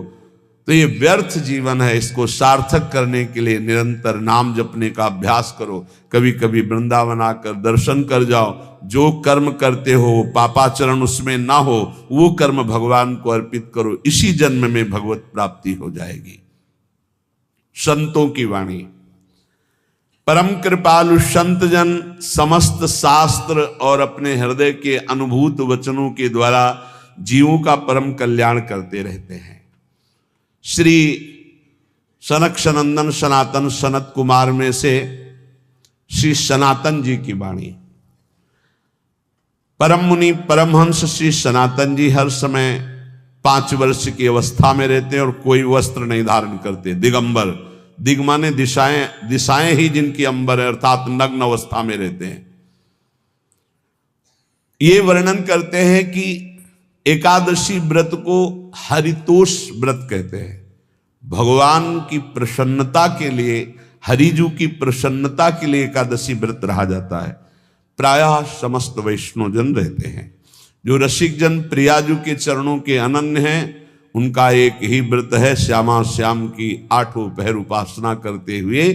तो ये व्यर्थ जीवन है, इसको सार्थक करने के लिए निरंतर नाम जपने का अभ्यास करो। कभी कभी वृंदावन आकर दर्शन कर जाओ। जो कर्म करते हो पापाचरण उसमें ना हो, वो कर्म भगवान को अर्पित करो, इसी जन्म में भगवत प्राप्ति हो जाएगी। संतों की वाणी, परम कृपालु संत जन समस्त शास्त्र और अपने हृदय के अनुभूत वचनों के द्वारा जीवों का परम कल्याण करते रहते हैं। श्री सनक सनंदन सनातन सनत कुमार में से श्री सनातन जी की वाणी। परम मुनि परमहंस श्री सनातन जी हर समय 5 वर्ष की अवस्था में रहते हैं और कोई वस्त्र नहीं धारण करते, दिगंबर। दिग माने दिशाएं, दिशाएं ही जिनकी अंबर है, अर्थात नग्न अवस्था में रहते हैं। ये वर्णन करते हैं कि एकादशी व्रत को हरितोष व्रत कहते हैं। भगवान की प्रसन्नता के लिए, हरिजू की प्रसन्नता के लिए एकादशी व्रत रहा जाता है। प्रायः समस्त वैष्णव जन रहते हैं। जो रसिक जन प्रियाजू के चरणों के अनन्य हैं, उनका एक ही व्रत है, श्यामा श्याम की 8 पहर उपासना करते हुए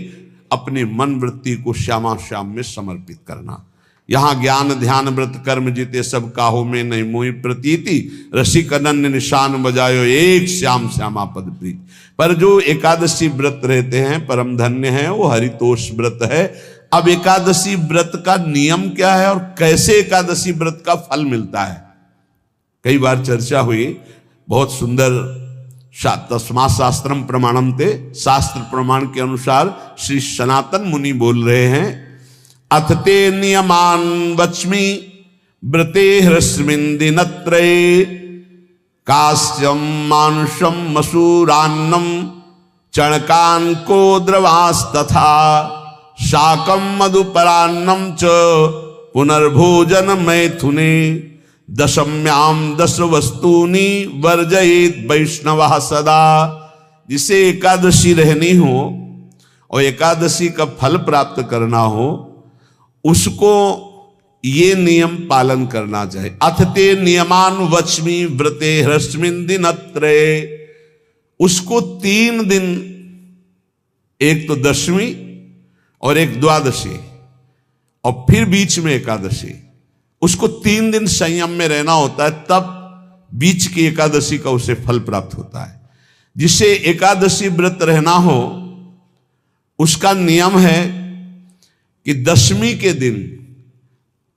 अपने मन वृत्ति को श्यामा श्याम में समर्पित करना। यहाँ ज्ञान ध्यान व्रत कर्म जीते सब काहो में नहीं मोहि प्रतीति, रसिक अनन्य निशान बजायो एक श्याम श्यामा पद प्रीति। पर जो एकादशी व्रत रहते हैं परम धन्य है, वो हरितोष व्रत है। अब एकादशी व्रत का नियम क्या है और कैसे एकादशी व्रत का फल मिलता है, कई बार चर्चा हुई। बहुत सुंदर तस्मा शास्त्रम प्रमाणम ते, शास्त्र प्रमाण के अनुसार श्री सनातन मुनि बोल रहे हैं, अथ ते नियमान वच्मि व्रते ह्रस्मिन् दिनत्रये, कास्यम मानुषम मसूरान्नम चणकांको द्रवास्तथा, शाकम मधुपरान्नम च पुनर्भोजन मैथुने, दशम्याम 10 वस्तूनि वर्जयेत वैष्णवः सदा। जिसे एकादशी रहनी हो और एकादशी का फल प्राप्त करना हो, उसको ये नियम पालन करना चाहिए। अथ ते नियमान वच्मि व्रते ह्रस्मिन् दिनत्रये, उसको 3 दिन, एक तो दशमी और एक द्वादशी और फिर बीच में एकादशी, उसको 3 दिन संयम में रहना होता है, तब बीच की एकादशी का उसे फल प्राप्त होता है। जिसे एकादशी व्रत रहना हो उसका नियम है कि दशमी के दिन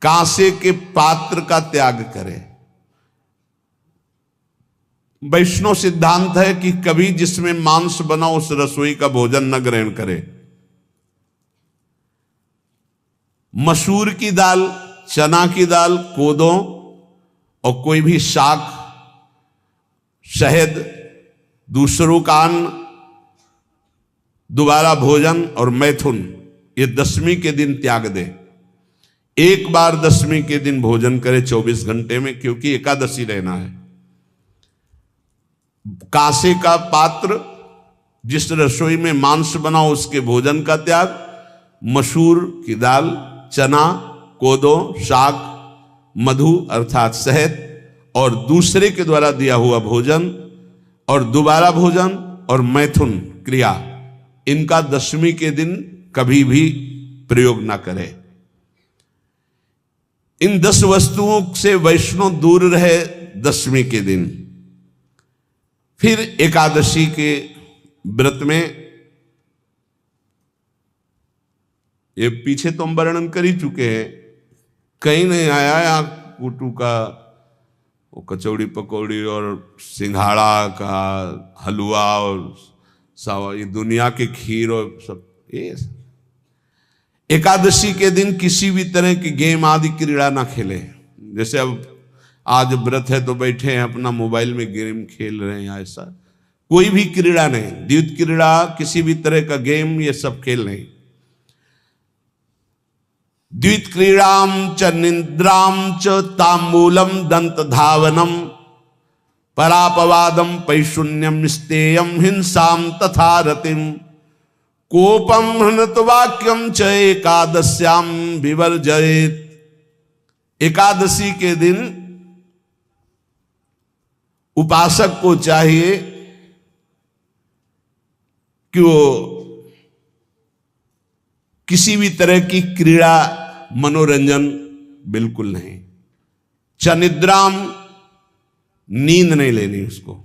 कांसे के पात्र का त्याग करे। वैष्णव सिद्धांत है कि कभी जिसमें मांस बना उस रसोई का भोजन न ग्रहण करे। मसूर की दाल, चना की दाल, कोदों और कोई भी शाक, शहद, दूसरों का अन्न, दोबारा भोजन और मैथुन, ये दशमी के दिन त्याग दे। एक बार दशमी के दिन भोजन करे 24 घंटे में, क्योंकि एकादशी रहना है। कांसे का पात्र, जिस रसोई में मांस बना उसके भोजन का त्याग, मसूर की दाल, चना, कोदो, शाक, मधु अर्थात शहद और दूसरे के द्वारा दिया हुआ भोजन और दोबारा भोजन और मैथुन क्रिया, इनका दशमी के दिन कभी भी प्रयोग ना करें। इन 10 वस्तुओं से वैष्णव दूर रहे दशमी के दिन। फिर एकादशी के व्रत में, ये पीछे तो हम वर्णन कर ही चुके हैं, कहीं नहीं आया यहाँ कुटू का वो कचौड़ी पकौड़ी और सिंघाड़ा का हलवा और सावा, ये दुनिया के खीर और सब। ये एकादशी के दिन किसी भी तरह की गेम आदि क्रीड़ा ना खेले। जैसे अब आज व्रत है तो बैठे हैं अपना मोबाइल में गेम खेल रहे हैं, ऐसा कोई भी क्रीड़ा नहीं, द्वैत क्रीड़ा, किसी भी तरह का गेम, ये सब खेल नहीं। द्वित क्रीड़ाम च निद्राम च तांबूलम दंत धावनम, परापवादम पैशून्यम स्तेयम हिंसाम तथा रतिम, कोपम हृत वाक्यम च एकादश्याम विवर्जयेत। एकादशी के दिन उपासक को चाहिए कि वो किसी भी तरह की क्रीड़ा मनोरंजन बिल्कुल नहीं। चनिद्राम, नींद नहीं लेनी उसको,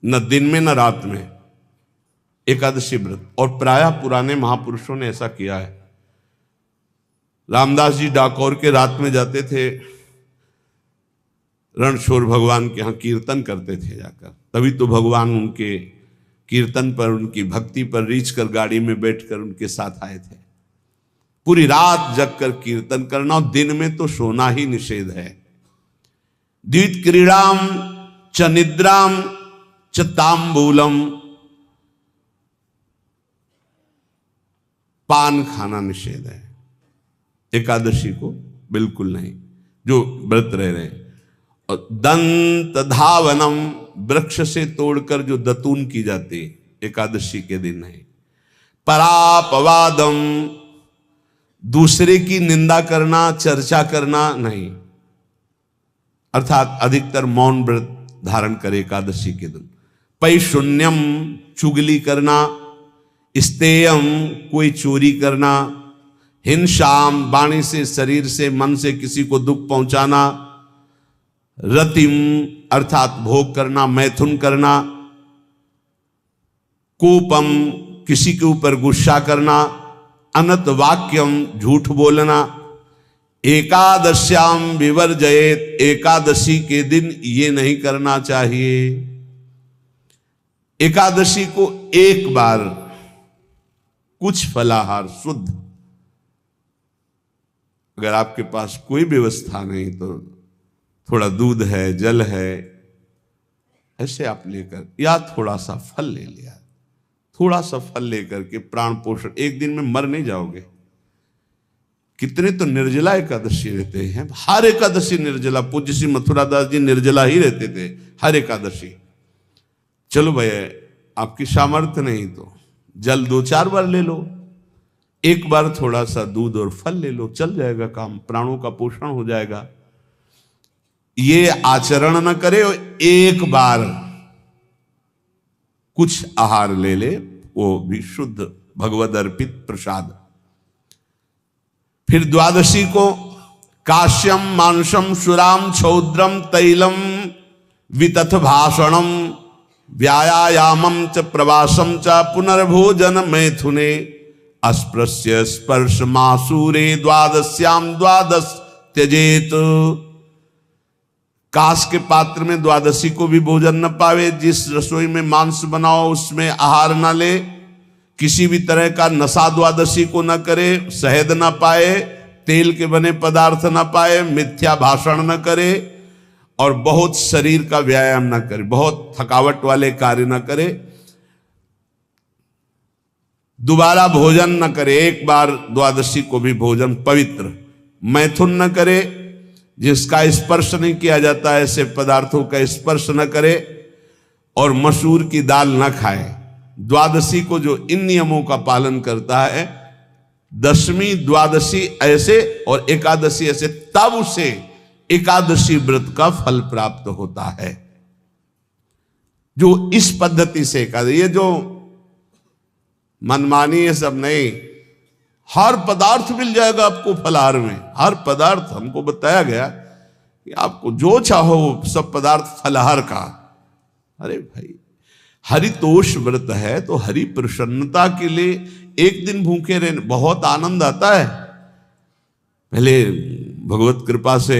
न दिन में न रात में, एकादशी व्रत। और प्रायः पुराने महापुरुषों ने ऐसा किया है। रामदास जी डाकोर के रात में जाते थे, रणछोड़ भगवान के यहाँ कीर्तन करते थे जाकर, तभी तो भगवान उनके कीर्तन पर, उनकी भक्ति पर रीछ कर गाड़ी में बैठकर उनके साथ आए थे। पूरी रात जगकर कीर्तन करना, और दिन में तो सोना ही निषेध है। द्वित क्रीड़ाम च निद्राम च तांबूलम, पान खाना निषेध है एकादशी को, बिल्कुल नहीं, जो व्रत रह रहे हैं। और दंत धावनम, वृक्ष से तोड़कर जो दतून की जाती एकादशी के दिन नहीं। परापवादम, दूसरे की निंदा करना, चर्चा करना नहीं, अर्थात अधिकतर मौन व्रत धारण करे एकादशी के दिन। पैशून्यम, चुगली करना। स्तेयम, कोई चोरी करना। हिंसाम, वाणी से, शरीर से, मन से किसी को दुख पहुंचाना। रतिम, अर्थात भोग करना, मैथुन करना। कोपम, किसी के ऊपर गुस्सा करना। अनत वाक्यम, झूठ बोलना। एकादश्याम विवर्जयेत, एकादशी के दिन ये नहीं करना चाहिए। एकादशी को एक बार कुछ फलाहार शुद्ध, अगर आपके पास कोई व्यवस्था नहीं तो थोड़ा दूध है, जल है, ऐसे आप लेकर, या थोड़ा सा फल ले लिया, थोड़ा सा फल लेकर के प्राण पोषण, एक दिन में मर नहीं जाओगे। कितने तो निर्जला एकादशी रहते हैं, हर एकादशी निर्जला। पूज्य श्री मथुरा दास जी निर्जला ही रहते थे हर एकादशी। चलो भैया, आपकी सामर्थ्य नहीं तो जल 2-4 बार ले लो, एक बार थोड़ा सा दूध और फल ले लो, चल जाएगा काम, प्राणों का पोषण हो जाएगा। ये आचरण न करे, एक बार कुछ आहार ले ले, वो भी शुद्ध भगवद अर्पित प्रसाद। फिर द्वादशी को काश्यम मांसम सुराम छौद्रम तैलम वितथ भाषणम व्यायामम च प्रवासम च पुनर्भोजन मैथुने अस्पृश्य स्पर्श मासूरे द्वादश्याम द्वादश त्यजेत। काश के पात्र में द्वादशी को भी भोजन न पावे, जिस रसोई में मांस बनाओ उसमें आहार न ले, किसी भी तरह का नशा द्वादशी को न करे, शहद न पाए, तेल के बने पदार्थ न पाए, मिथ्या भाषण न करे, और बहुत शरीर का व्यायाम न करे, बहुत थकावट वाले कार्य न करे, दोबारा भोजन न करे, एक बार द्वादशी को भी भोजन पवित्र, मैथुन न करे, जिसका स्पर्श नहीं किया जाता ऐसे पदार्थों का स्पर्श न करे, और मसूर की दाल न खाए। द्वादशी को जो इन नियमों का पालन करता है, दशमी द्वादशी ऐसे और एकादशी ऐसे, तब उसे एकादशी व्रत का फल प्राप्त होता है। जो इस पद्धति से एकादशी, ये जो मनमानी है सब नहीं, हर पदार्थ मिल जाएगा आपको फलाहार में, हर पदार्थ। हमको बताया गया कि आपको जो चाहो सब पदार्थ फलाहार का। अरे भाई, हरितोष व्रत है तो हरि प्रसन्नता के लिए एक दिन भूखे रहने बहुत आनंद आता है। पहले भगवत कृपा से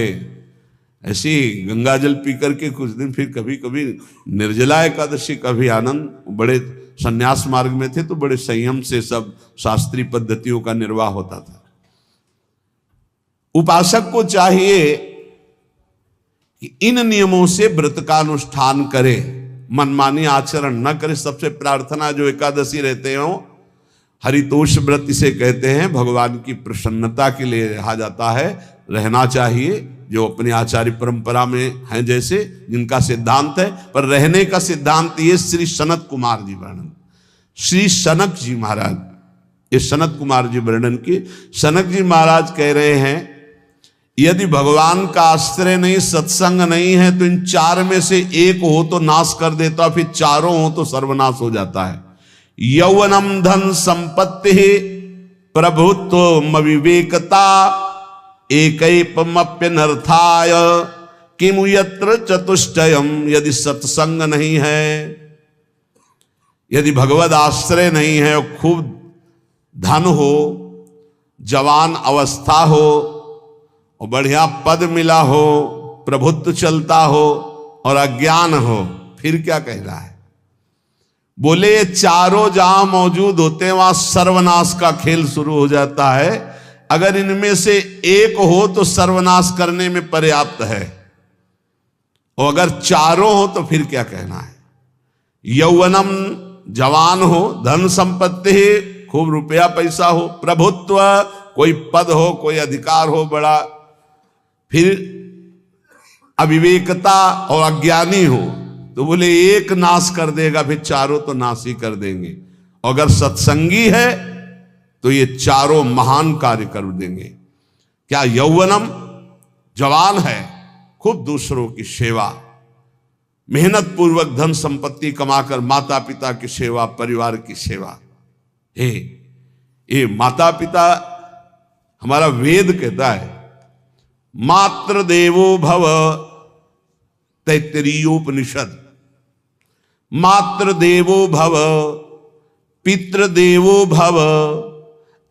ऐसी गंगा जल पी करके कुछ दिन, फिर कभी कभी निर्जला एकादशी का भी आनंद। बड़े संन्यास मार्ग में थे तो बड़े संयम से सब शास्त्रीय पद्धतियों का निर्वाह होता था। उपासक को चाहिए कि इन नियमों से व्रत का अनुष्ठान करे, मनमानी आचरण न करे। सबसे प्रार्थना जो एकादशी रहते हो, हरितोष व्रत इसे कहते हैं, भगवान की प्रसन्नता के लिए रहा जाता है, रहना चाहिए। जो अपनी आचार्य परंपरा में हैं जैसे, जिनका सिद्धांत है, पर रहने का सिद्धांत ये श्री सनत कुमार जी वर्णन, श्री सनक जी महाराज, ये सनत कुमार जी वर्णन की। सनक जी महाराज कह रहे हैं, यदि भगवान का आश्रय नहीं, सत्संग नहीं है, तो इन चार में से एक हो तो नाश कर देता, फिर चारों हो तो सर्वनाश हो जाता है। यौवनम धन संपत्ति प्रभुत्व विवेकता एकैपमप्यनर्थाय किमु यत्र चतुष्टयम। यदि सत्संग नहीं है, यदि भगवद आश्रय नहीं है, और खूब धन हो, जवान अवस्था हो, और बढ़िया पद मिला हो, प्रभुत्व चलता हो, और अज्ञान हो, फिर क्या कह रहा है? बोले ये चारों जहां मौजूद होते हैं वहां सर्वनाश का खेल शुरू हो जाता है। अगर इनमें से एक हो तो सर्वनाश करने में पर्याप्त है, और अगर चारों हो तो फिर क्या कहना है? यौवनम जवान हो, धन संपत्ति खूब रुपया पैसा हो, प्रभुत्व कोई पद हो, कोई अधिकार हो बड़ा, फिर अविवेकता और अज्ञानी हो, तो बोले एक नाश कर देगा, फिर चारों तो नाश ही कर देंगे। और अगर सत्संगी है तो ये चारों महान कार्य कर देंगे। क्या यौवनम जवान है, खूब दूसरों की सेवा, मेहनत पूर्वक धन संपत्ति कमाकर माता पिता की सेवा, परिवार की सेवा। ये माता पिता, हमारा वेद कहता है मातृ देवो भव, तैत्तिरीयोपनिषद, मातृ देवो भव, पितृ देवो भव,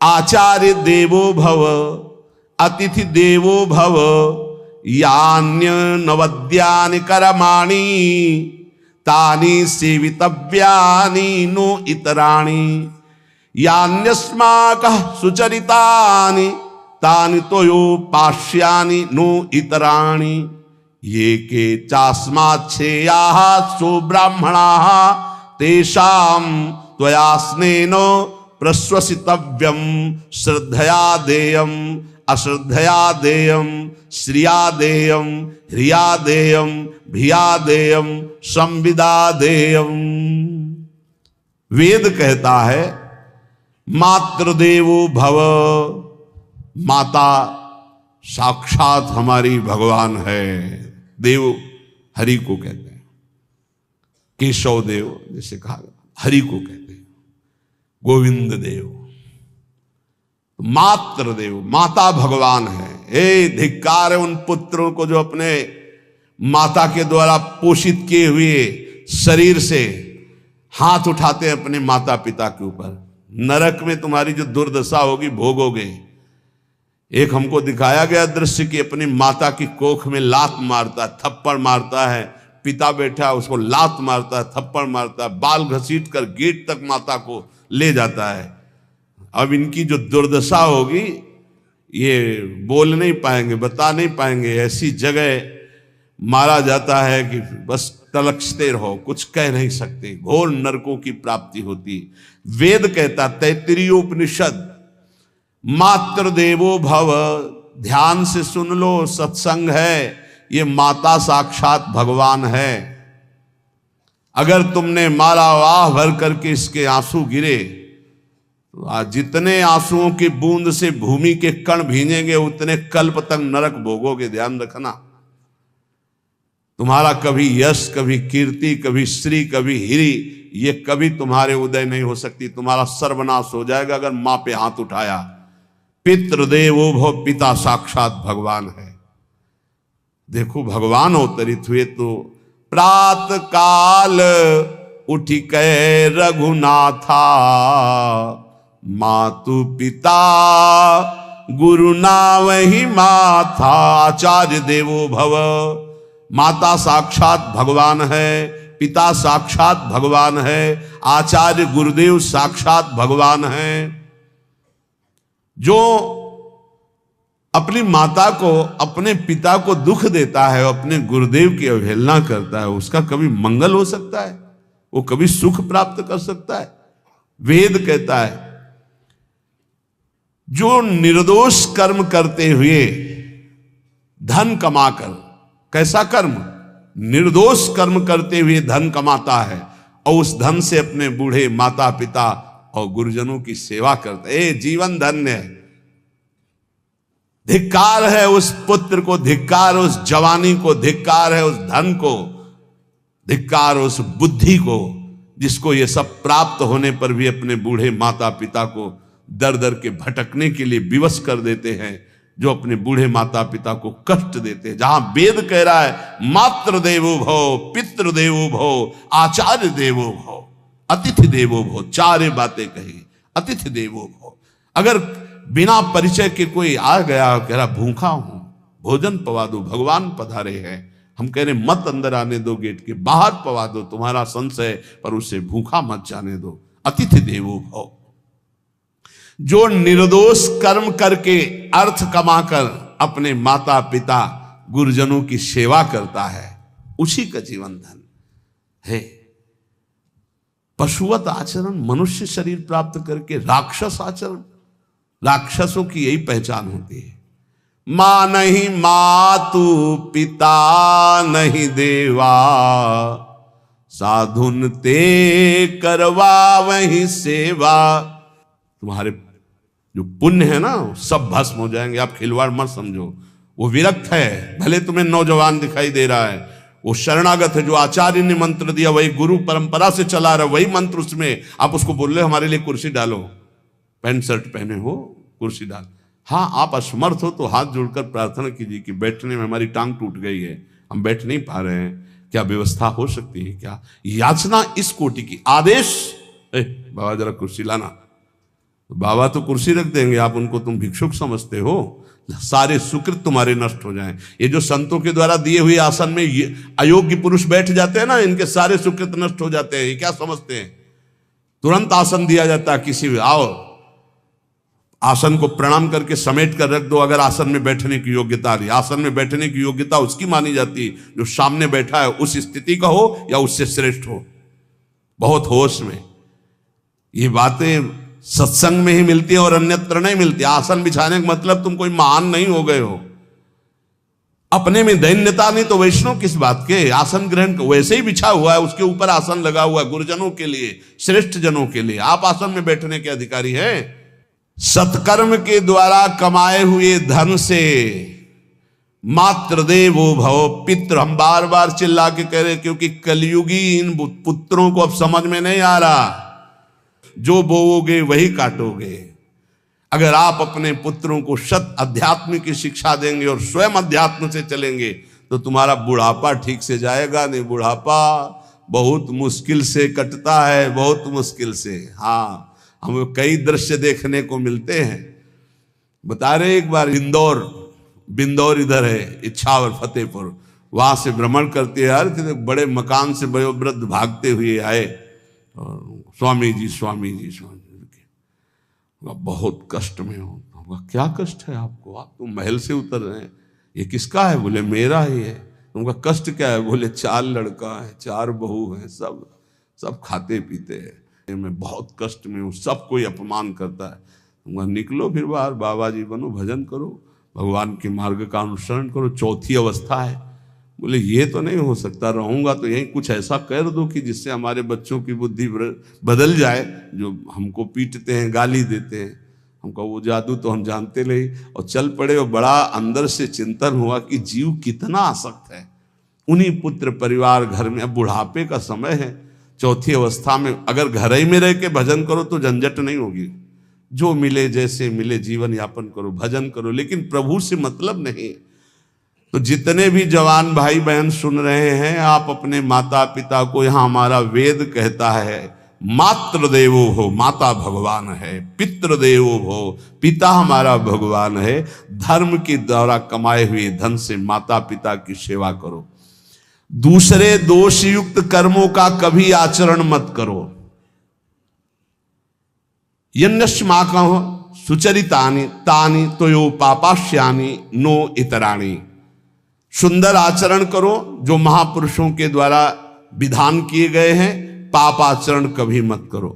आचार्य देवो भव, अतिथि देवो भव, यान्य नवद्यानि कर्माणि तानि सेवितव्यानि नो इतराणि, यान्यस्माकः सुचरितानि तानि तोयोपास्यानि नो इतराणि, ये के चास्माच्छेयाः सो ब्राह्मणाः तेषां त्वया स्नेन प्रश्वसितव्यम, श्रद्धया देयम, अश्रद्धया देयम, श्रिया देयम, ह्रिया देयम, भिया देयम, संविदा देयम। वेद कहता है मातृदेवो भव, माता साक्षात हमारी भगवान है। देव हरि को कहते हैं, केशव देव जैसे कहा, हरि को कहते हैं गोविंद देव। मातृ देव, माता भगवान है। धिक्कार है उन पुत्रों को जो अपने माता के द्वारा पोषित किए हुए शरीर से हाथ उठाते हैं अपने माता पिता के ऊपर। नरक में तुम्हारी जो दुर्दशा होगी भोगोगे। एक हमको दिखाया गया दृश्य कि अपनी माता की कोख में लात मारता है, थप्पड़ मारता है, पिता बैठा है उसको लात मारता है, थप्पड़ मारता है, बाल घसीट कर गेट तक माता को ले जाता है। अब इनकी जो दुर्दशा होगी ये बोल नहीं पाएंगे, बता नहीं पाएंगे। ऐसी जगह मारा जाता है कि बस तलकते रहो, कुछ कह नहीं सकते, घोर नरकों की प्राप्ति होती। वेद कहता, तैत्तिरीयोपनिषद, मातृ देवो भव, ध्यान से सुन लो, सत्संग है, ये माता साक्षात भगवान है। अगर तुमने मारा वाह भर करके इसके आंसू गिरे, तो जितने आंसुओं की बूंद से भूमि के कण भींजेंगे उतने कल्प तक नरक भोगोगे। ध्यान रखना, तुम्हारा कभी यश, कभी कीर्ति, कभी श्री, कभी हिरी, ये कभी तुम्हारे उदय नहीं हो सकती। तुम्हारा सर्वनाश हो जाएगा अगर मां पे हाथ उठाया। पितृदेवो भव, पिता साक्षात भगवान है। देखो भगवान अवतरित हुए तो प्रात काल उठी कै रघुनाथा, मातु पिता गुरु नावहि माथा। आचार्य देवो भव, माता साक्षात भगवान है, पिता साक्षात भगवान है, आचार्य गुरुदेव साक्षात भगवान है। जो अपनी माता को, अपने पिता को दुख देता है, अपने गुरुदेव की अवहेलना करता है, उसका कभी मंगल हो सकता है? वो कभी सुख प्राप्त कर सकता है? वेद कहता है जो निर्दोष कर्म करते हुए धन कमाकर, कैसा कर्म? निर्दोष कर्म करते हुए धन कमाता है और उस धन से अपने बूढ़े माता पिता और गुरुजनों की सेवा करता है, जीवन धन्य है। धिक्कार है उस पुत्र को, धिक्कार उस जवानी को, धिक्कार है उस धन को, धिक्कार उस बुद्धि को जिसको ये सब प्राप्त होने पर भी अपने बूढ़े माता पिता को दर दर के भटकने के लिए विवश कर देते हैं, जो अपने बूढ़े माता पिता को कष्ट देते हैं। जहां वेद कह रहा है मातृ देवो भव, पितृ देवो भव, आचार्य देवो भव, अतिथि देवो भव, चार बातें कही, अतिथि देवो भव। अगर बिना परिचय के कोई आ गया, कह रहा भूखा हूं, भोजन पवा दो, भगवान पधारे हैं, हम कह रहे मत अंदर आने दो, गेट के बाहर पवा दो, तुम्हारा संशय, पर उसे भूखा मत जाने दो, अतिथि देवो भव। जो निर्दोष कर्म करके अर्थ कमाकर अपने माता पिता गुरुजनों की सेवा करता है, उसी का जीवन धन है। पशुवत आचरण, मनुष्य शरीर प्राप्त करके राक्षस आचरण, राक्षसों की यही पहचान होती है। मां नहीं मातु पिता नहीं देवा, साधुन ते करवा वही सेवा। तुम्हारे जो पुण्य है ना सब भस्म हो जाएंगे, आप खिलवाड़ मत समझो। वो विरक्त है, भले तुम्हें नौजवान दिखाई दे रहा है, वो शरणागत है, जो आचार्य ने मंत्र दिया वही गुरु परंपरा से चला रहा, वही मंत्र उसमें, आप उसको बोल रहे हमारे लिए कुर्सी डालो, पैंट शर्ट पहने हो कुर्सी डाल। हाँ, आप असमर्थ हो तो हाथ जोड़कर प्रार्थना कीजिए कि बैठने में हमारी टांग टूट गई है, हम बैठ नहीं पा रहे हैं, क्या व्यवस्था हो सकती है क्या? याचना इस कोटि की। आदेश, बाबा जरा कुर्सी लाना, बाबा तो कुर्सी रख देंगे, आप उनको तुम भिक्षुक समझते हो, सारे सुकृत तुम्हारे नष्ट हो जाएं। ये जो संतों के द्वारा दिए हुए आसन में ये अयोग्य पुरुष बैठ जाते हैं ना, इनके सारे सुकृत नष्ट हो जाते हैं। ये क्या समझते हैं? तुरंत आसन दिया जाता है, किसी भी आओ, आसन को प्रणाम करके समेट कर रख दो, अगर आसन में बैठने की योग्यता आ रही। आसन में बैठने की योग्यता उसकी मानी जाती है जो सामने बैठा है, उस स्थिति का हो या उससे श्रेष्ठ हो। बहुत होश में ये बातें सत्संग में ही मिलती है और अन्यत्र नहीं मिलती। आसन बिछाने का मतलब तुम कोई महान नहीं हो गए हो, अपने में दैन्यता नहीं तो वैष्णव किस बात के? आसन ग्रहण वैसे ही बिछा हुआ है, उसके ऊपर आसन लगा हुआ है गुरुजनों के लिए, श्रेष्ठ जनों के लिए। आप आसन में बैठने के अधिकारी हैं। सत्कर्म के द्वारा कमाए हुए धन से मातृ देवो भव, पितृ, हम बार बार चिल्ला के कह रहे, क्योंकि कलयुगी इन पुत्रों को अब समझ में नहीं आ रहा। जो बोओगे वही काटोगे। अगर आप अपने पुत्रों को सत अध्यात्म की शिक्षा देंगे और स्वयं अध्यात्म से चलेंगे तो तुम्हारा बुढ़ापा ठीक से जाएगा नहीं। बुढ़ापा बहुत मुश्किल से कटता है, बहुत मुश्किल से। हाँ, हमें कई दृश्य देखने को मिलते हैं। बता रहे एक बार बिंदौर इधर है, इच्छावर फतेहपुर, वहां से भ्रमण करते यार, बड़े मकान से वयोवृद्ध भागते हुए आए और स्वामी जी बहुत कष्ट में हो। क्या कष्ट है आपको? आप तो महल से उतर रहे हैं, ये किसका है? बोले मेरा ही है। तुमका कष्ट क्या है? बोले 4 लड़का है, 4 बहू हैं, सब खाते पीते हैं, मैं बहुत कष्ट में हूँ, सब कोई अपमान करता है। तुमका निकलो फिर बाहर, बाबा जी बनो, भजन करो, भगवान के मार्ग का अनुसरण करो। चौथी अवस्था है। बोले ये तो नहीं हो सकता, रहूंगा तो यहीं कुछ ऐसा कर दो कि जिससे हमारे बच्चों की बुद्धि बदल जाए, जो हमको पीटते हैं, गाली देते हैं। हमको वो जादू तो हम जानते नहीं, और चल पड़े। और बड़ा अंदर से चिंतन हुआ कि जीव कितना आसक्त है उन्हीं पुत्र परिवार घर में। अब बुढ़ापे का समय है, चौथी अवस्था में अगर घर ही में रह के भजन करो तो झंझट नहीं होगी। जो मिले जैसे मिले जीवन यापन करो, भजन करो, लेकिन प्रभु से मतलब नहीं। तो जितने भी जवान भाई बहन सुन रहे हैं, आप अपने माता पिता को, यहां हमारा वेद कहता है मातृ देवो हो, माता भगवान है, पितृ देवो हो, पिता हमारा भगवान है। धर्म के द्वारा कमाए हुए धन से माता पिता की सेवा करो। दूसरे दोषयुक्त कर्मों का कभी आचरण मत करो। यन्नस्माकं सुचरितानि तानि तोयो पापाश्यानि नो इतराणि। सुंदर आचरण करो जो महापुरुषों के द्वारा विधान किए गए हैं, पाप आचरण कभी मत करो।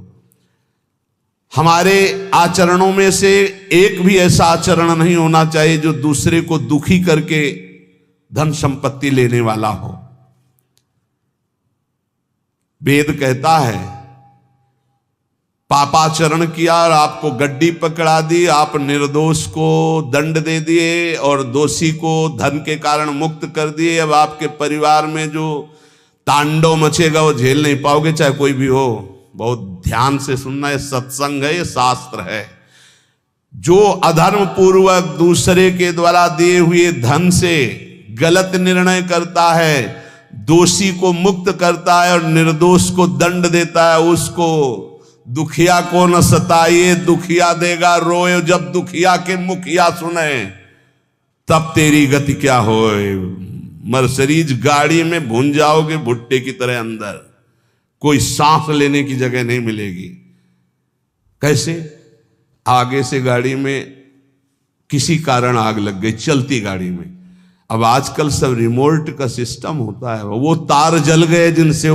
हमारे आचरणों में से एक भी ऐसा आचरण नहीं होना चाहिए जो दूसरे को दुखी करके धन संपत्ति लेने वाला हो। वेद कहता है पापाचरण किया और आपको गड्डी पकड़ा दी, आप निर्दोष को दंड दे दिए और दोषी को धन के कारण मुक्त कर दिए। अब आपके परिवार में जो तांडव मचेगा वो झेल नहीं पाओगे, चाहे कोई भी हो। बहुत ध्यान से सुनना, ये सत्संग है, ये शास्त्र है। जो अधर्म पूर्वक दूसरे के द्वारा दिए हुए धन से गलत निर्णय करता है, दोषी को मुक्त करता है और निर्दोष को दंड देता है, उसको दुखिया को न सताइए, दुखिया देगा रोए, जब दुखिया के मुखिया सुने तब तेरी गति क्या होए। मर्सिडीज गाड़ी में भून जाओगे भुट्टे की तरह अंदर, कोई सांस लेने की जगह नहीं मिलेगी। कैसे? आगे से गाड़ी में किसी कारण आग लग गई, चलती गाड़ी में। अब आजकल सब रिमोट का सिस्टम होता है, वो तार जल गए जिनसे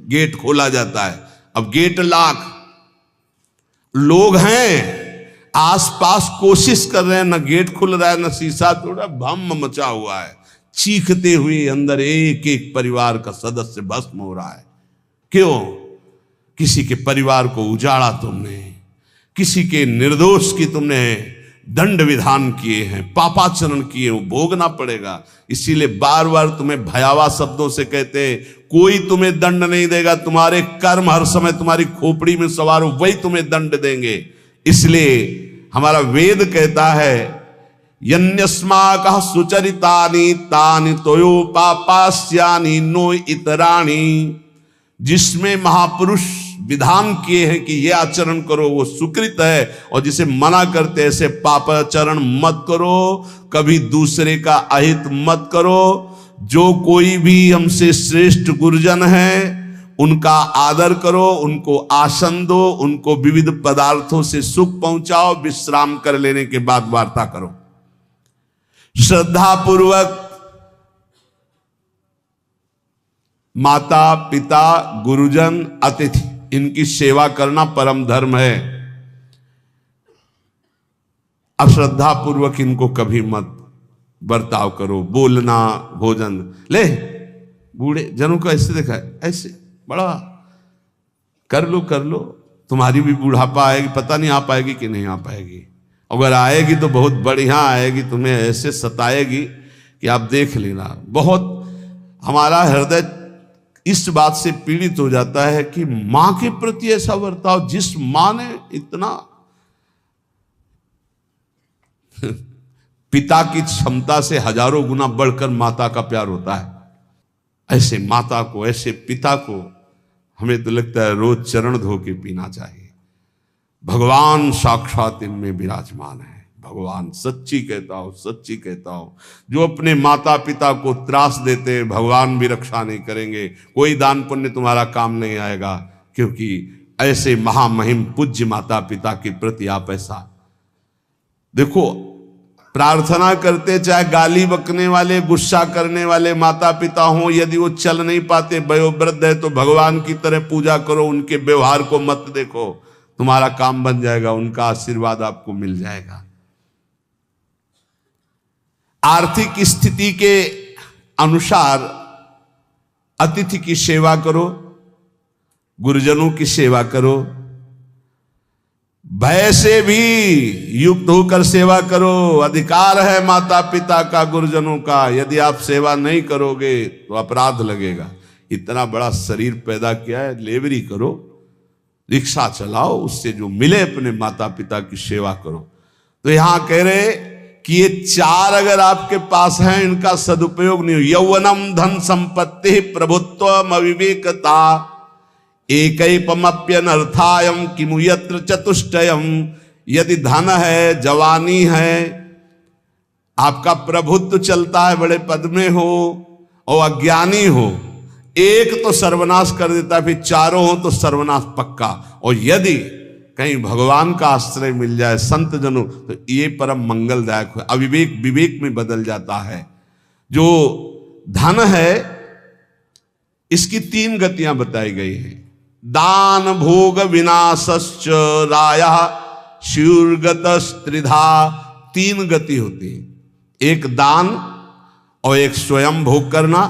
गेट खोला जाता है। अब गेट लाख लोग हैं आसपास, कोशिश कर रहे हैं, न गेट खुल रहा है, न शीशा तोड़ा, भम मचा हुआ है। चीखते हुए अंदर एक एक परिवार का सदस्य भस्म हो रहा है। क्यों? किसी के परिवार को उजाड़ा तुमने, किसी के निर्दोष की तुमने दंड विधान किए हैं, पापाचरण किए, वो भोगना पड़ेगा। इसीलिए बार बार तुम्हें भयावह शब्दों से कहते हैं, कोई तुम्हें दंड नहीं देगा, तुम्हारे कर्म हर समय तुम्हारी खोपड़ी में सवार हो, वही तुम्हें दंड देंगे। इसलिए हमारा वेद कहता है, यन्यस्माकः सुचरितानि तानि तोयो पापास्यानि नो इतराणि। जिसमें महापुरुष विधान किए हैं कि ये आचरण करो वो सुकृत है, और जिसे मना करते ऐसे पापाचरण मत करो, कभी दूसरे का अहित मत करो। जो कोई भी हमसे श्रेष्ठ गुरुजन है उनका आदर करो, उनको आसन दो, उनको विविध पदार्थों से सुख पहुंचाओ, विश्राम कर लेने के बाद वार्ता करो। श्रद्धा पूर्वक माता पिता गुरुजन अतिथि इनकी सेवा करना परम धर्म है। अश्रद्धा पूर्वक इनको कभी मत बर्ताव करो। बोलना, भोजन, ले बूढ़े जनों को ऐसे देखा है, ऐसे बड़ा कर लो, तुम्हारी भी बुढ़ापा आएगी, पता नहीं आ पाएगी कि नहीं आ पाएगी। अगर आएगी तो बहुत बढ़िया आएगी, तुम्हें ऐसे सताएगी कि आप देख लेना। बहुत हमारा हृदय इस बात से पीड़ित हो जाता है कि मां के प्रति ऐसा बर्ताव, जिस मां ने इतना पिता की क्षमता से हजारों गुना बढ़कर माता का प्यार होता है। ऐसे माता को, ऐसे पिता को हमें तो लगता है रोज चरण धो के पीना चाहिए। भगवान साक्षात इनमें विराजमान है। भगवान सच्ची कहता हूं, जो अपने माता पिता को त्रास देते हैं भगवान भी रक्षा नहीं करेंगे। कोई दान पुण्य तुम्हारा काम नहीं आएगा, क्योंकि ऐसे महामहिम पूज्य माता पिता के प्रति आप ऐसा देखो। प्रार्थना करते, चाहे गाली बकने वाले, गुस्सा करने वाले माता पिता हों, यदि वो चल नहीं पाते, वयोवृद्ध है, तो भगवान की तरह पूजा करो, उनके व्यवहार को मत देखो, तुम्हारा काम बन जाएगा, उनका आशीर्वाद आपको मिल जाएगा। आर्थिक स्थिति के अनुसार अतिथि की सेवा करो, गुरुजनों की सेवा करो, भय से भी युक्त होकर सेवा करो। अधिकार है माता पिता का, गुरुजनों का। यदि आप सेवा नहीं करोगे तो अपराध लगेगा। इतना बड़ा शरीर पैदा किया है, लेवरी करो, रिक्शा चलाओ, उससे जो मिले अपने माता पिता की सेवा करो। तो यहां कह रहे कि ये चार अगर आपके पास हैं, इनका सदुपयोग नहीं हो। यौवनम धन संपत्ति प्रभुत्वम अविवेकता एकैपमप्यनर्थायम किमु यत्र चतुष्टयम। यदि धन है, जवानी है, आपका प्रभुत्व चलता है, बड़े पद में हो और अज्ञानी हो, एक तो सर्वनाश कर देता है, फिर चारों हो तो सर्वनाश पक्का। और यदि कहीं भगवान का आश्रय मिल जाए, संत जनों, तो ये परम मंगलदायक है। अविवेक विवेक में बदल जाता है। जो धन है, इसकी तीन गतियां बताई गई हैं। दान भोग विनाशश्च रायः स्युर्गतस्त्रिधा। तीन गति होती है, एक दान और एक स्वयं भोग करना,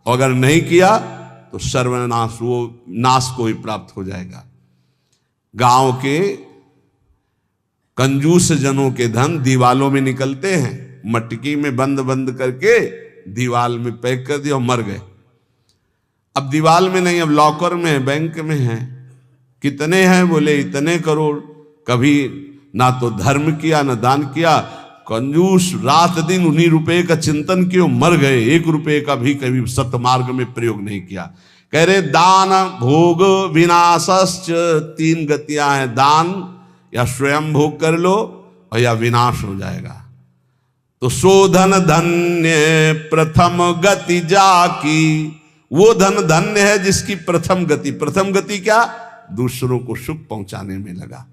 और अगर नहीं किया तो सर्वनाश, वो नाश को ही प्राप्त हो जाएगा। गांव के कंजूस जनों के धन दीवालों में निकलते हैं, मटकी में बंद करके दीवाल में पैक कर दिया और मर गए। अब दीवाल में नहीं, अब लॉकर में है, बैंक में है। कितने हैं? बोले इतने करोड़। कभी ना तो धर्म किया ना दान किया, कंजूस रात दिन उन्हीं रुपए का चिंतन किए, मर गए। 1 रुपए का भी कभी सतमार्ग में प्रयोग नहीं किया। कह रहे दान भोग विनाशश्च, 3 गतियां हैं। दान या स्वयं भोग कर लो और या विनाश हो जाएगा। तो शोधन धन्य प्रथम गति जाकी, वो धन धन्य है जिसकी प्रथम गति। प्रथम गति क्या? दूसरों को सुख पहुंचाने में लगा।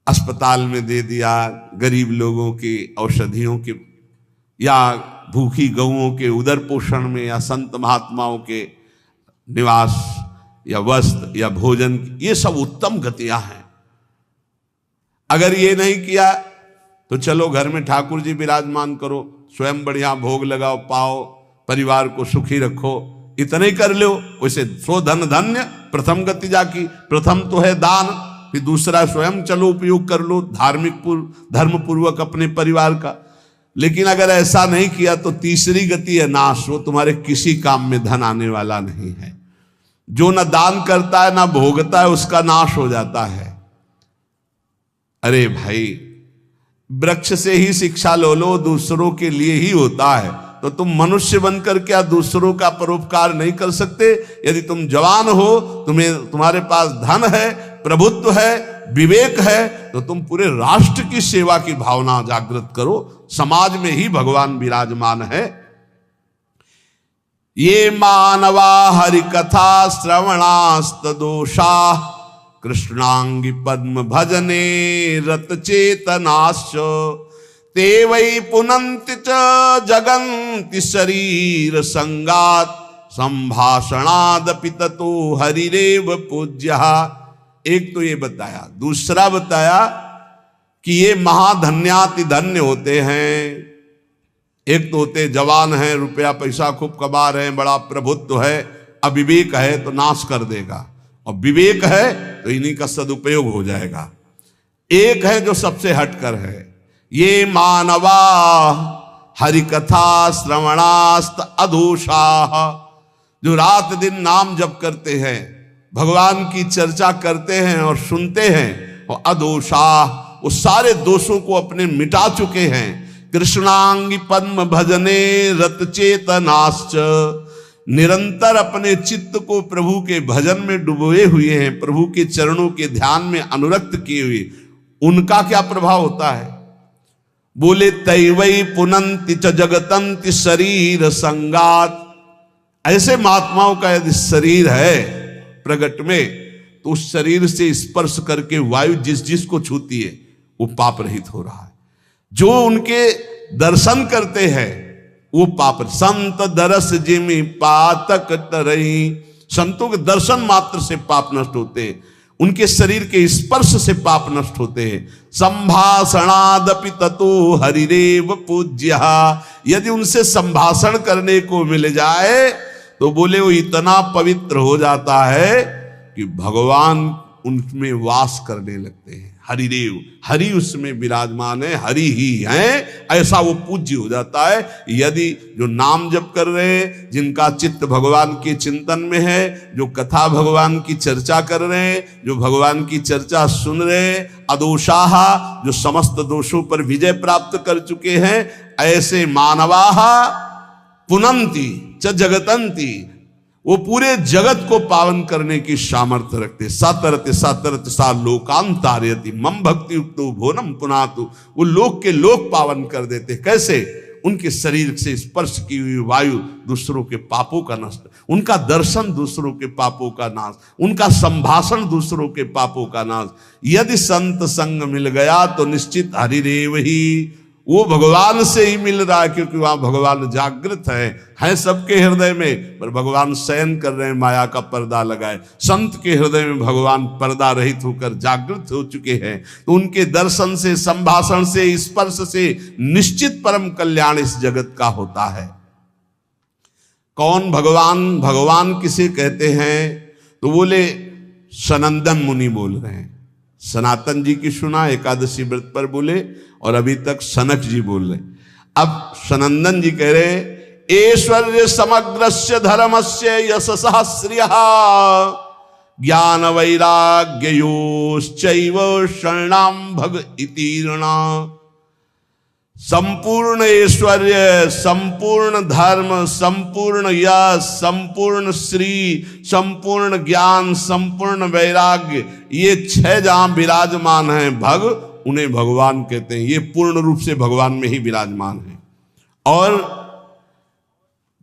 अस्पताल में दे दिया, गरीब लोगों के औषधियों के, या भूखी गौओं के उदर पोषण में, या संत महात्माओं के निवास या वस्त्र या भोजन, ये सब उत्तम गतियां हैं। अगर ये नहीं किया तो चलो घर में ठाकुर जी विराजमान करो, स्वयं बढ़िया भोग लगाओ, पाओ, परिवार को सुखी रखो, इतने कर लो। वैसे सो धन धन्य प्रथम गति जाकी। प्रथम तो है दान, फिर दूसरा स्वयं चलो उपयोग कर लो धार्मिक धर्म पूर्वक अपने परिवार का। लेकिन अगर ऐसा नहीं किया तो तीसरी गति है नाश। वो तुम्हारे किसी काम में धन आने वाला नहीं है। जो न दान करता है ना भोगता है, उसका नाश हो जाता है। अरे भाई, वृक्ष से ही शिक्षा लो, दूसरों के लिए ही होता है। तो तुम मनुष्य बनकर क्या दूसरों का परोपकार नहीं कर सकते? यदि तुम जवान हो, तुम्हारे पास धन है, प्रभुत्व है, विवेक है, तो तुम पूरे राष्ट्र की सेवा की भावना जागृत करो। समाज में ही भगवान विराजमान है। ये मानवा हरि कथा श्रवणास्त दोषा, कृष्णांगी पद्म भजने रत चेतनाश्च, ते वै पुनन्ति च जगन्ति शरीर संगात, संभाषणादपि ततो हरिरेव पूज्यः। एक तो ये बताया। दूसरा बताया कि ये महाधन्याति धन्य होते हैं। एक तो होते जवान हैं, रुपया पैसा खूब कमा रहे हैं, बड़ा प्रभुत्व है। अविवेक है तो नाश कर देगा, और विवेक है तो इन्हीं का सदुपयोग हो जाएगा। एक है जो सबसे हटकर है। ये मानवा हरिकथा श्रवणास्त अधोषा, जो रात दिन नाम जप करते हैं, भगवान की चर्चा करते हैं और सुनते हैं, और अदोषा, वो सारे दोषों को अपने मिटा चुके हैं। कृष्णांगी पद्म भजने रत चेतनाश्च, निरंतर अपने चित्त को प्रभु के भजन में डुबोए हुए हैं, प्रभु के चरणों के ध्यान में अनुरक्त किए हुए। उनका क्या प्रभाव होता है? बोले तैवै पुनन्ति च जगतन्ति शरीर संगात। ऐसे महात्माओं का यदि शरीर है प्रगट में, तो उस शरीर से स्पर्श करके वायु जिस जिस को छूती है वो पाप रहित हो रहा है। जो उनके दर्शन करते हैं वो पाप। संत दरस जिमि पातक तरही, संतों के दर्शन मात्र से पाप नष्ट होते हैं, उनके शरीर के स्पर्श से पाप नष्ट होते हैं। संभाषणादपि ततो हरिरेव पूज्यः, यदि उनसे संभाषण करने को मिल जाए तो बोले वो इतना पवित्र हो जाता है कि भगवान उनमें वास करने लगते हैं। हरिदेव, हरि उसमें विराजमान है, हरि ही हैं, ऐसा वो पूज्य हो जाता है। यदि जो नाम जप कर रहे हैं, जिनका चित्त भगवान के चिंतन में है, जो कथा भगवान की चर्चा कर रहे हैं, जो भगवान की चर्चा सुन रहे हैं, अदोषाः, जो समस्त दोषों पर विजय प्राप्त कर चुके हैं, ऐसे मानवाः पुनन्ति च जगतन्ति, वो पूरे जगत को पावन करने की सामर्थ्य रखते। सातरते सातरते सा लोकांतारयति मम भक्ति युक्तो भोनम पुनातु, वो लोक के लोक पावन कर देते। कैसे? उनके शरीर से स्पर्श की हुई वायु दूसरों के पापों का नष्ट, उनका दर्शन दूसरों के पापों का नाश, उनका संभाषण दूसरों के पापों का नाश। यदि संत संग मिल गया तो निश्चित हरिदेव ही, वो भगवान से ही मिल रहा है, क्योंकि वहां भगवान जागृत है सबके हृदय में, पर भगवान शयन कर रहे हैं, माया का पर्दा लगाए। संत के हृदय में भगवान पर्दा रहित होकर जागृत हो चुके हैं, तो उनके दर्शन से, संभाषण से, स्पर्श से निश्चित परम कल्याण इस जगत का होता है। कौन भगवान? भगवान किसे कहते हैं? तो बोले सनंदन मुनि बोल रहे हैं। सनातन जी की सुना, एकादशी व्रत पर बोले, और अभी तक सनक जी बोल रहे। अब सनंदन जी कह रहे ऐश्वर्य समग्रस्य धर्मस्य यशसः श्रियः ज्ञान वैराग्ययोश्चैव शरणां भग इति ऋणा। संपूर्ण ऐश्वर्य, संपूर्ण धर्म, संपूर्ण यश, संपूर्ण श्री, संपूर्ण ज्ञान, संपूर्ण वैराग्य, ये 6 जहां विराजमान हैं भग, उन्हें भगवान कहते हैं। ये पूर्ण रूप से भगवान में ही विराजमान है और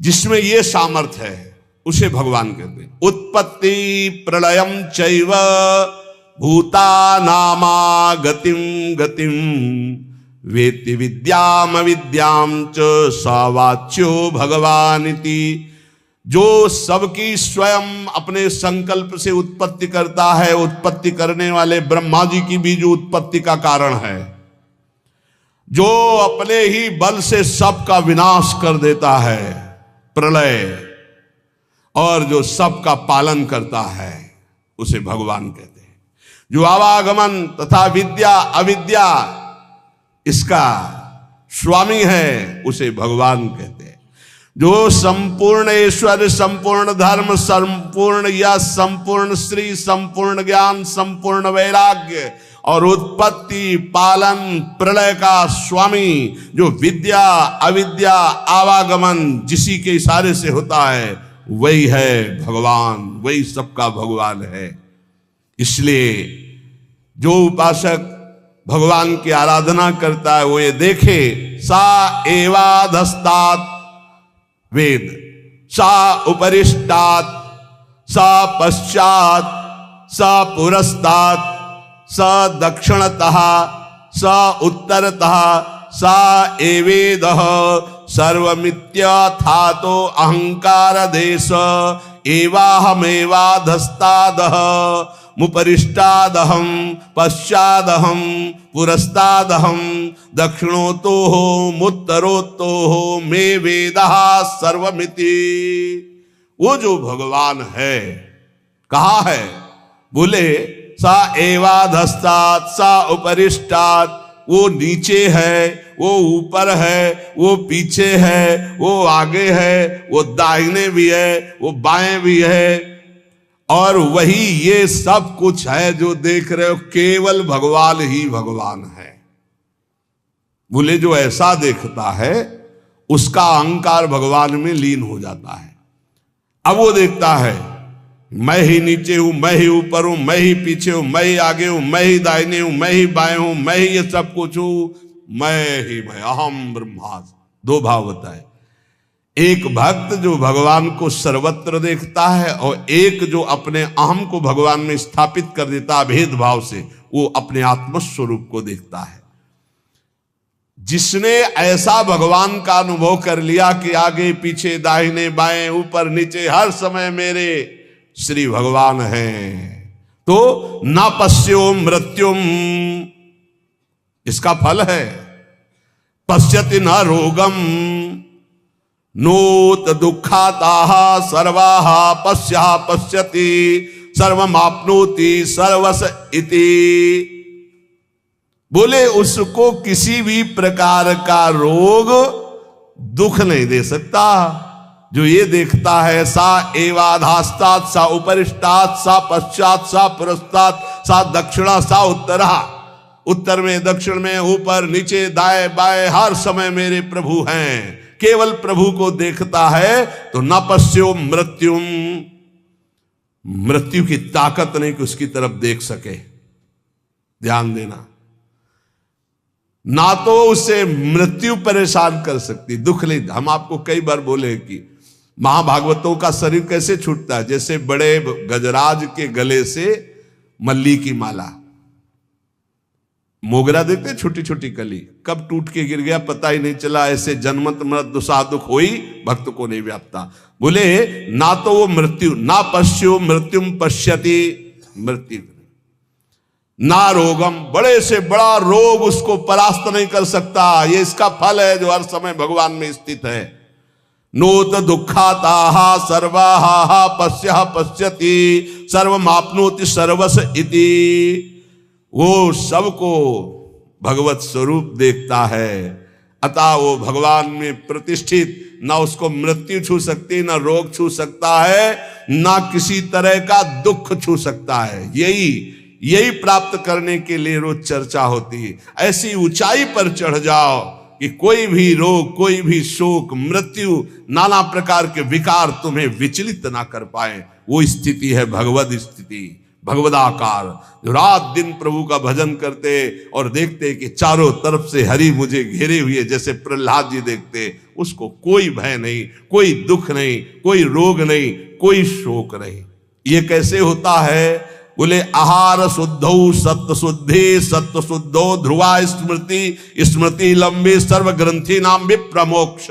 जिसमें ये सामर्थ्य है उसे भगवान कहते हैं। उत्पत्ति प्रलयम चैव भूतानामा गतिम गतिम वेत्ति विद्याम विद्याम च सवाच्यो भगवानिति। जो सबकी स्वयं अपने संकल्प से उत्पत्ति करता है, उत्पत्ति करने वाले ब्रह्मा जी की भी जो उत्पत्ति का कारण है, जो अपने ही बल से सबका विनाश कर देता है प्रलय, और जो सबका पालन करता है उसे भगवान कहते हैं। जो आवागमन तथा विद्या अविद्या इसका स्वामी है उसे भगवान कहते हैं। जो संपूर्ण ऐश्वर्य, संपूर्ण धर्म, संपूर्ण यश, संपूर्ण श्री, संपूर्ण ज्ञान, संपूर्ण वैराग्य और उत्पत्ति पालन प्रलय का स्वामी, जो विद्या अविद्या आवागमन जिसी के इशारे से होता है, वही है भगवान, वही सबका भगवान है। इसलिए जो उपासक भगवान की आराधना करता है वो ये देखे, सा एवाधस्तात् वेद, सा उपरिष्टात्, सा पश्चात्, सा पुरस्तात्, सा दक्षिणतः, सा उत्तरतः, सा एवेदः सर्वमित्यथातो अहंकार देश एवाहमेवाधस्तादः मुपरिष्टादहं पश्चादहं पुरस्तादहं दक्षिणोतोः मुत्तरोतोः मे वेदः सर्वमिति। वो जो भगवान है कहा है, बोले सा एवाधस्तात्, सा उपरिष्टात्, वो नीचे है, वो ऊपर है, वो पीछे है, वो आगे है, वो दाहिने भी है, वो बाएं भी है, और वही ये सब कुछ है जो देख रहे हो, केवल भगवान ही भगवान है। बोले जो ऐसा देखता है उसका अहंकार भगवान में लीन हो जाता है। अब वो देखता है मैं ही नीचे हूं, मैं ही ऊपर हूं, मैं ही पीछे हूं, मैं ही आगे हूं, मैं ही दाहिने हूं, मैं ही बाएं हूं, मैं ही ये सब कुछ हूं, मैं ही मैं, अहम ब्रह्मास्मि। 2 भाव होता है, एक भक्त जो भगवान को सर्वत्र देखता है और एक जो अपने अहम को भगवान में स्थापित कर देता है भेद भाव से, वो अपने आत्मस्वरूप को देखता है। जिसने ऐसा भगवान का अनुभव कर लिया कि आगे पीछे दाहिने बाएं ऊपर नीचे हर समय मेरे श्री भगवान हैं, तो न पश्यो मृत्युम, इसका फल है पश्यति न रोगम नोत दुखाताः सर्वाः पश्यः पश्यति सर्वमाप्नोति सर्वस इति। बोले उसको किसी भी प्रकार का रोग दुख नहीं दे सकता। जो ये देखता है सा एवाधास्तात्, सा उपरिष्टात्, सा पश्चात्, सा पुरस्तात्, सा दक्षिणा, सा उत्तरा, उत्तर में दक्षिण में ऊपर नीचे दाएं बाएं हर समय मेरे प्रभु हैं। केवल प्रभु को देखता है तो न पश्यो मृत्युम, मृत्यु की ताकत नहीं कि उसकी तरफ देख सके। ध्यान देना, ना तो उसे मृत्यु परेशान कर सकती, दुख ले। हम आपको कई बार बोले कि महाभागवतों का शरीर कैसे छूटता है, जैसे बड़े गजराज के गले से मल्ली की माला, मोगरा देखते छोटी छोटी कली, कब टूट के गिर गया पता ही नहीं चला। ऐसे जन्मत मृत दुसादुख होई भक्त को नहीं व्यापता। बोले ना तो वो मृत्यु, ना पश्यो मृत्युम पश्यति, मृत्यु ना रोगम, बड़े से बड़ा रोग उसको परास्त नहीं कर सकता। ये इसका फल है जो हर समय भगवान में स्थित है। नोत दुखाताः सर्वाः पश्यः पश्यति सर्वमाप्नोति सर्वस इति। वो सबको भगवत स्वरूप देखता है। अतः वो भगवान में प्रतिष्ठित, ना उसको मृत्यु छू सकती, ना रोग छू सकता है, ना किसी तरह का दुख छू सकता है। यही प्राप्त करने के लिए रोज चर्चा होती है। ऐसी ऊंचाई पर चढ़ जाओ कि कोई भी रोग, कोई भी शोक, मृत्यु, नाना प्रकार के विकार तुम्हें विचलित ना कर पाए। वो स्थिति है भगवद स्थिति, भगवदाकार। जो रात दिन प्रभु का भजन करते और देखते कि चारों तरफ से हरि मुझे घेरे हुए, जैसे प्रहलाद जी देखते, उसको कोई भय नहीं, कोई दुख नहीं, कोई रोग नहीं, कोई शोक नहीं। ये कैसे होता है? बोले आहार शुद्धौ सत्य शुद्धि, सत्य शुद्धो ध्रुवा स्मृति, स्मृति लंबी सर्व ग्रंथि नाम विप्रमोक्ष।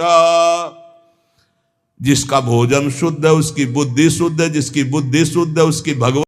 जिसका भोजन शुद्ध है उसकी बुद्धि शुद्ध है, जिसकी बुद्धि शुद्ध है उसकी भगवान